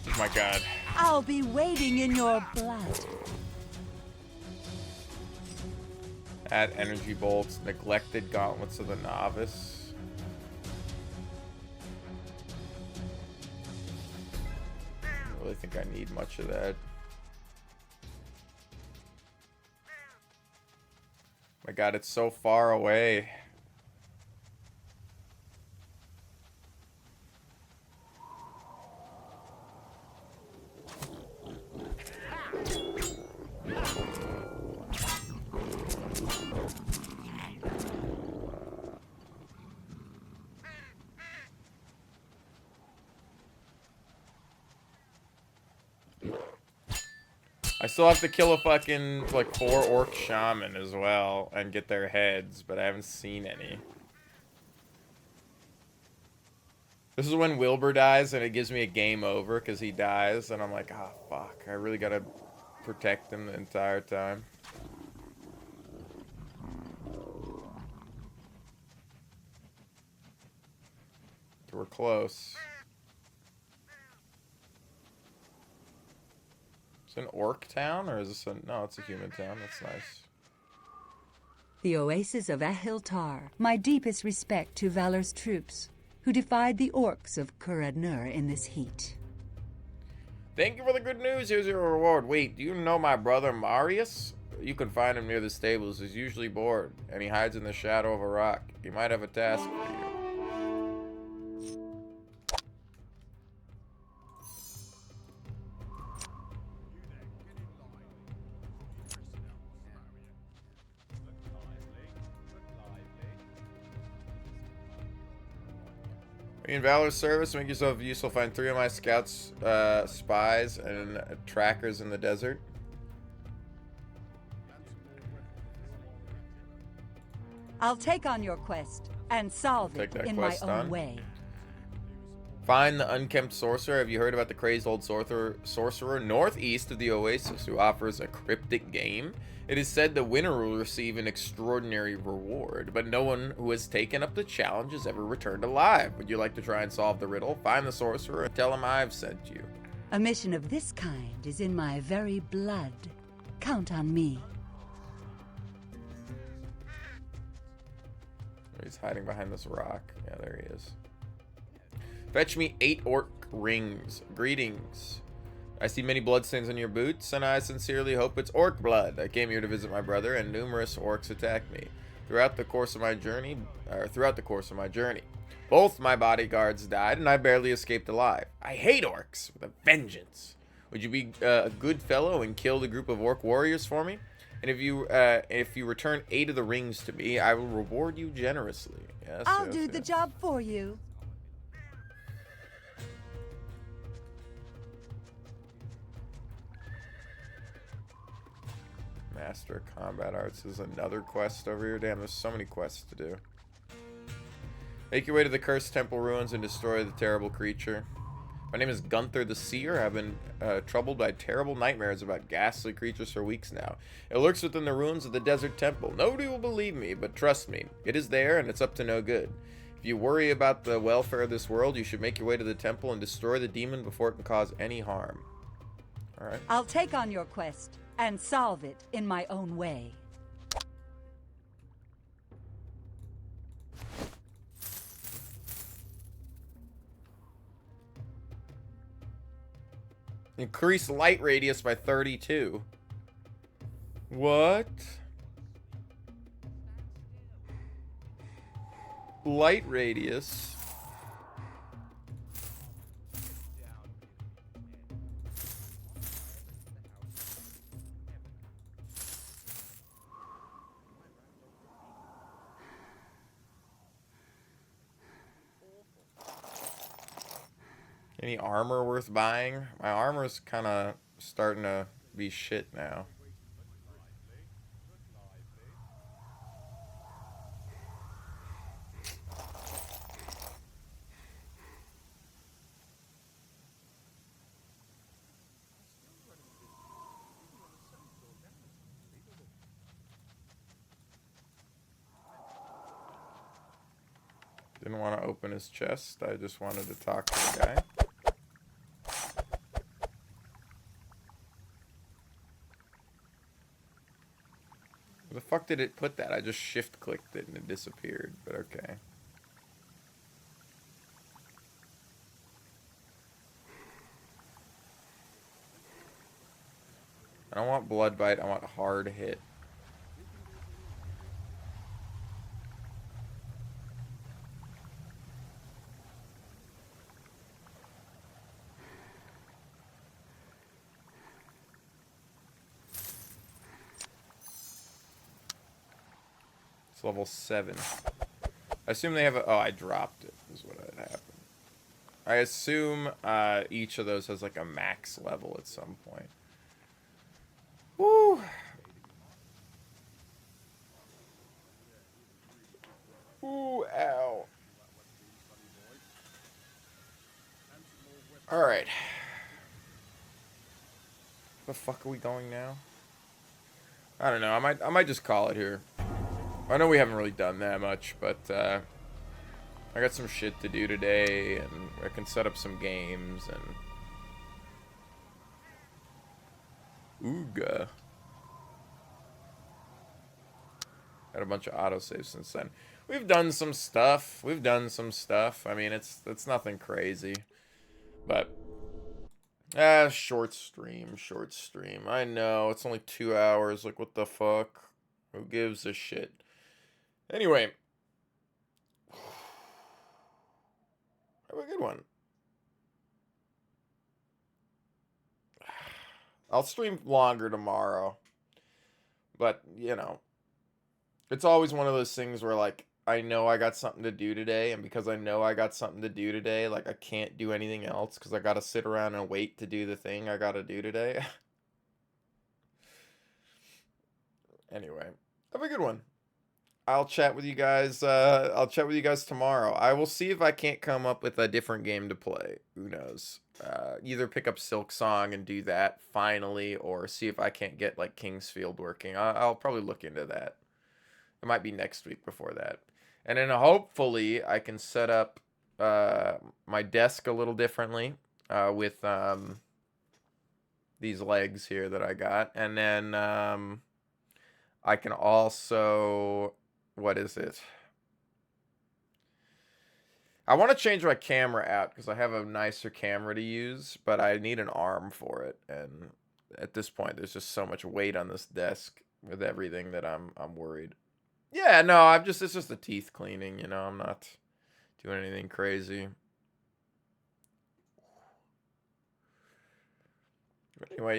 Oh my god. I'll be waiting in your blood. Add energy bolts, neglected gauntlets of the novice. I don't really think I need much of that. My god, it's so far away. I still have to kill a fucking, like, 4 orc shaman as well and get their heads, but I haven't seen any. This is when Wilbur dies and it gives me a game over because he dies, and I'm like, oh, fuck. I really gotta protect him the entire time. We're close. Is it an orc town, or is this a... No, it's a human town. That's nice. The oasis of Ahiltar. My deepest respect to Valor's troops, who defied the orcs of Kuradnur in this heat. Thank you for the good news. Here's your reward. Wait, do you know my brother Marius? You can find him near the stables. He's usually bored, and he hides in the shadow of a rock. He might have a task for you. In Valor's service, make yourself useful. Find 3 of my scouts, spies, and trackers in the desert. I'll take on your quest and solve it in my own way. Find the unkempt sorcerer. Have you heard about the crazed old sorcerer northeast of the oasis who offers a cryptic game? It is said the winner will receive an extraordinary reward, but no one who has taken up the challenge has ever returned alive. Would you like to try and solve the riddle? Find the sorcerer and tell him I've sent you. A mission of this kind is in my very blood. Count on me. He's hiding behind this rock. Yeah, there he is. Fetch me 8 orc rings. Greetings. I see many bloodstains on your boots, and I sincerely hope it's orc blood. I came here to visit my brother, and numerous orcs attacked me. Throughout the course of my journey, both my bodyguards died, and I barely escaped alive. I hate orcs with a vengeance. Would you be a good fellow and kill the group of orc warriors for me? And if you return 8 of the rings to me, I will reward you generously. Yes, I'll do the job for you. Master of Combat Arts is another quest over here. Damn, there's so many quests to do. Make your way to the Cursed Temple ruins and destroy the terrible creature. My name is Gunther the Seer. I've been troubled by terrible nightmares about ghastly creatures for weeks now. It lurks within the ruins of the Desert Temple. Nobody will believe me, but trust me, it is there and it's up to no good. If you worry about the welfare of this world, you should make your way to the temple and destroy the demon before it can cause any harm. Alright. I'll take on your quest and solve it in my own way. Increase light radius by 32. What? Light radius. Any armor worth buying? My armor's kind of starting to be shit now. Didn't want to open his chest. I just wanted to talk to the guy. Where the fuck did it put that? I just shift clicked it and it disappeared, but okay. I don't want blood bite, I want hard hit. It's level 7. I assume they have a... Oh, I dropped it, is what had happened. I assume each of those has like a max level at some point. Woo! Ooh, ow. Alright. The fuck are we going now? I don't know. I might just call it here. I know we haven't really done that much, but I got some shit to do today, and I can set up some games, and... Ooga. Got a bunch of autosaves since then. We've done some stuff. I mean, it's nothing crazy. But... short stream. I know, it's only 2 hours. Like, what the fuck? Who gives a shit? Anyway. Have a good one. I'll stream longer tomorrow. But, you know. It's always one of those things where, like, I know I got something to do today. And because I know I got something to do today, like, I can't do anything else. Because I gotta sit around and wait to do the thing I gotta do today. Anyway. Have a good one. I'll chat with you guys tomorrow. I will see if I can't come up with a different game to play. Who knows? Either pick up Silksong and do that finally, or see if I can't get like Kingsfield working. I'll probably look into that. It might be next week before that. And then hopefully I can set up my desk a little differently with these legs here that I got. And then I can also... What is it? I want to change my camera out because I have a nicer camera to use, but I need an arm for it. And at this point, there's just so much weight on this desk with everything that I'm worried. Yeah, no, it's just the teeth cleaning, you know. I'm not doing anything crazy. Anyway.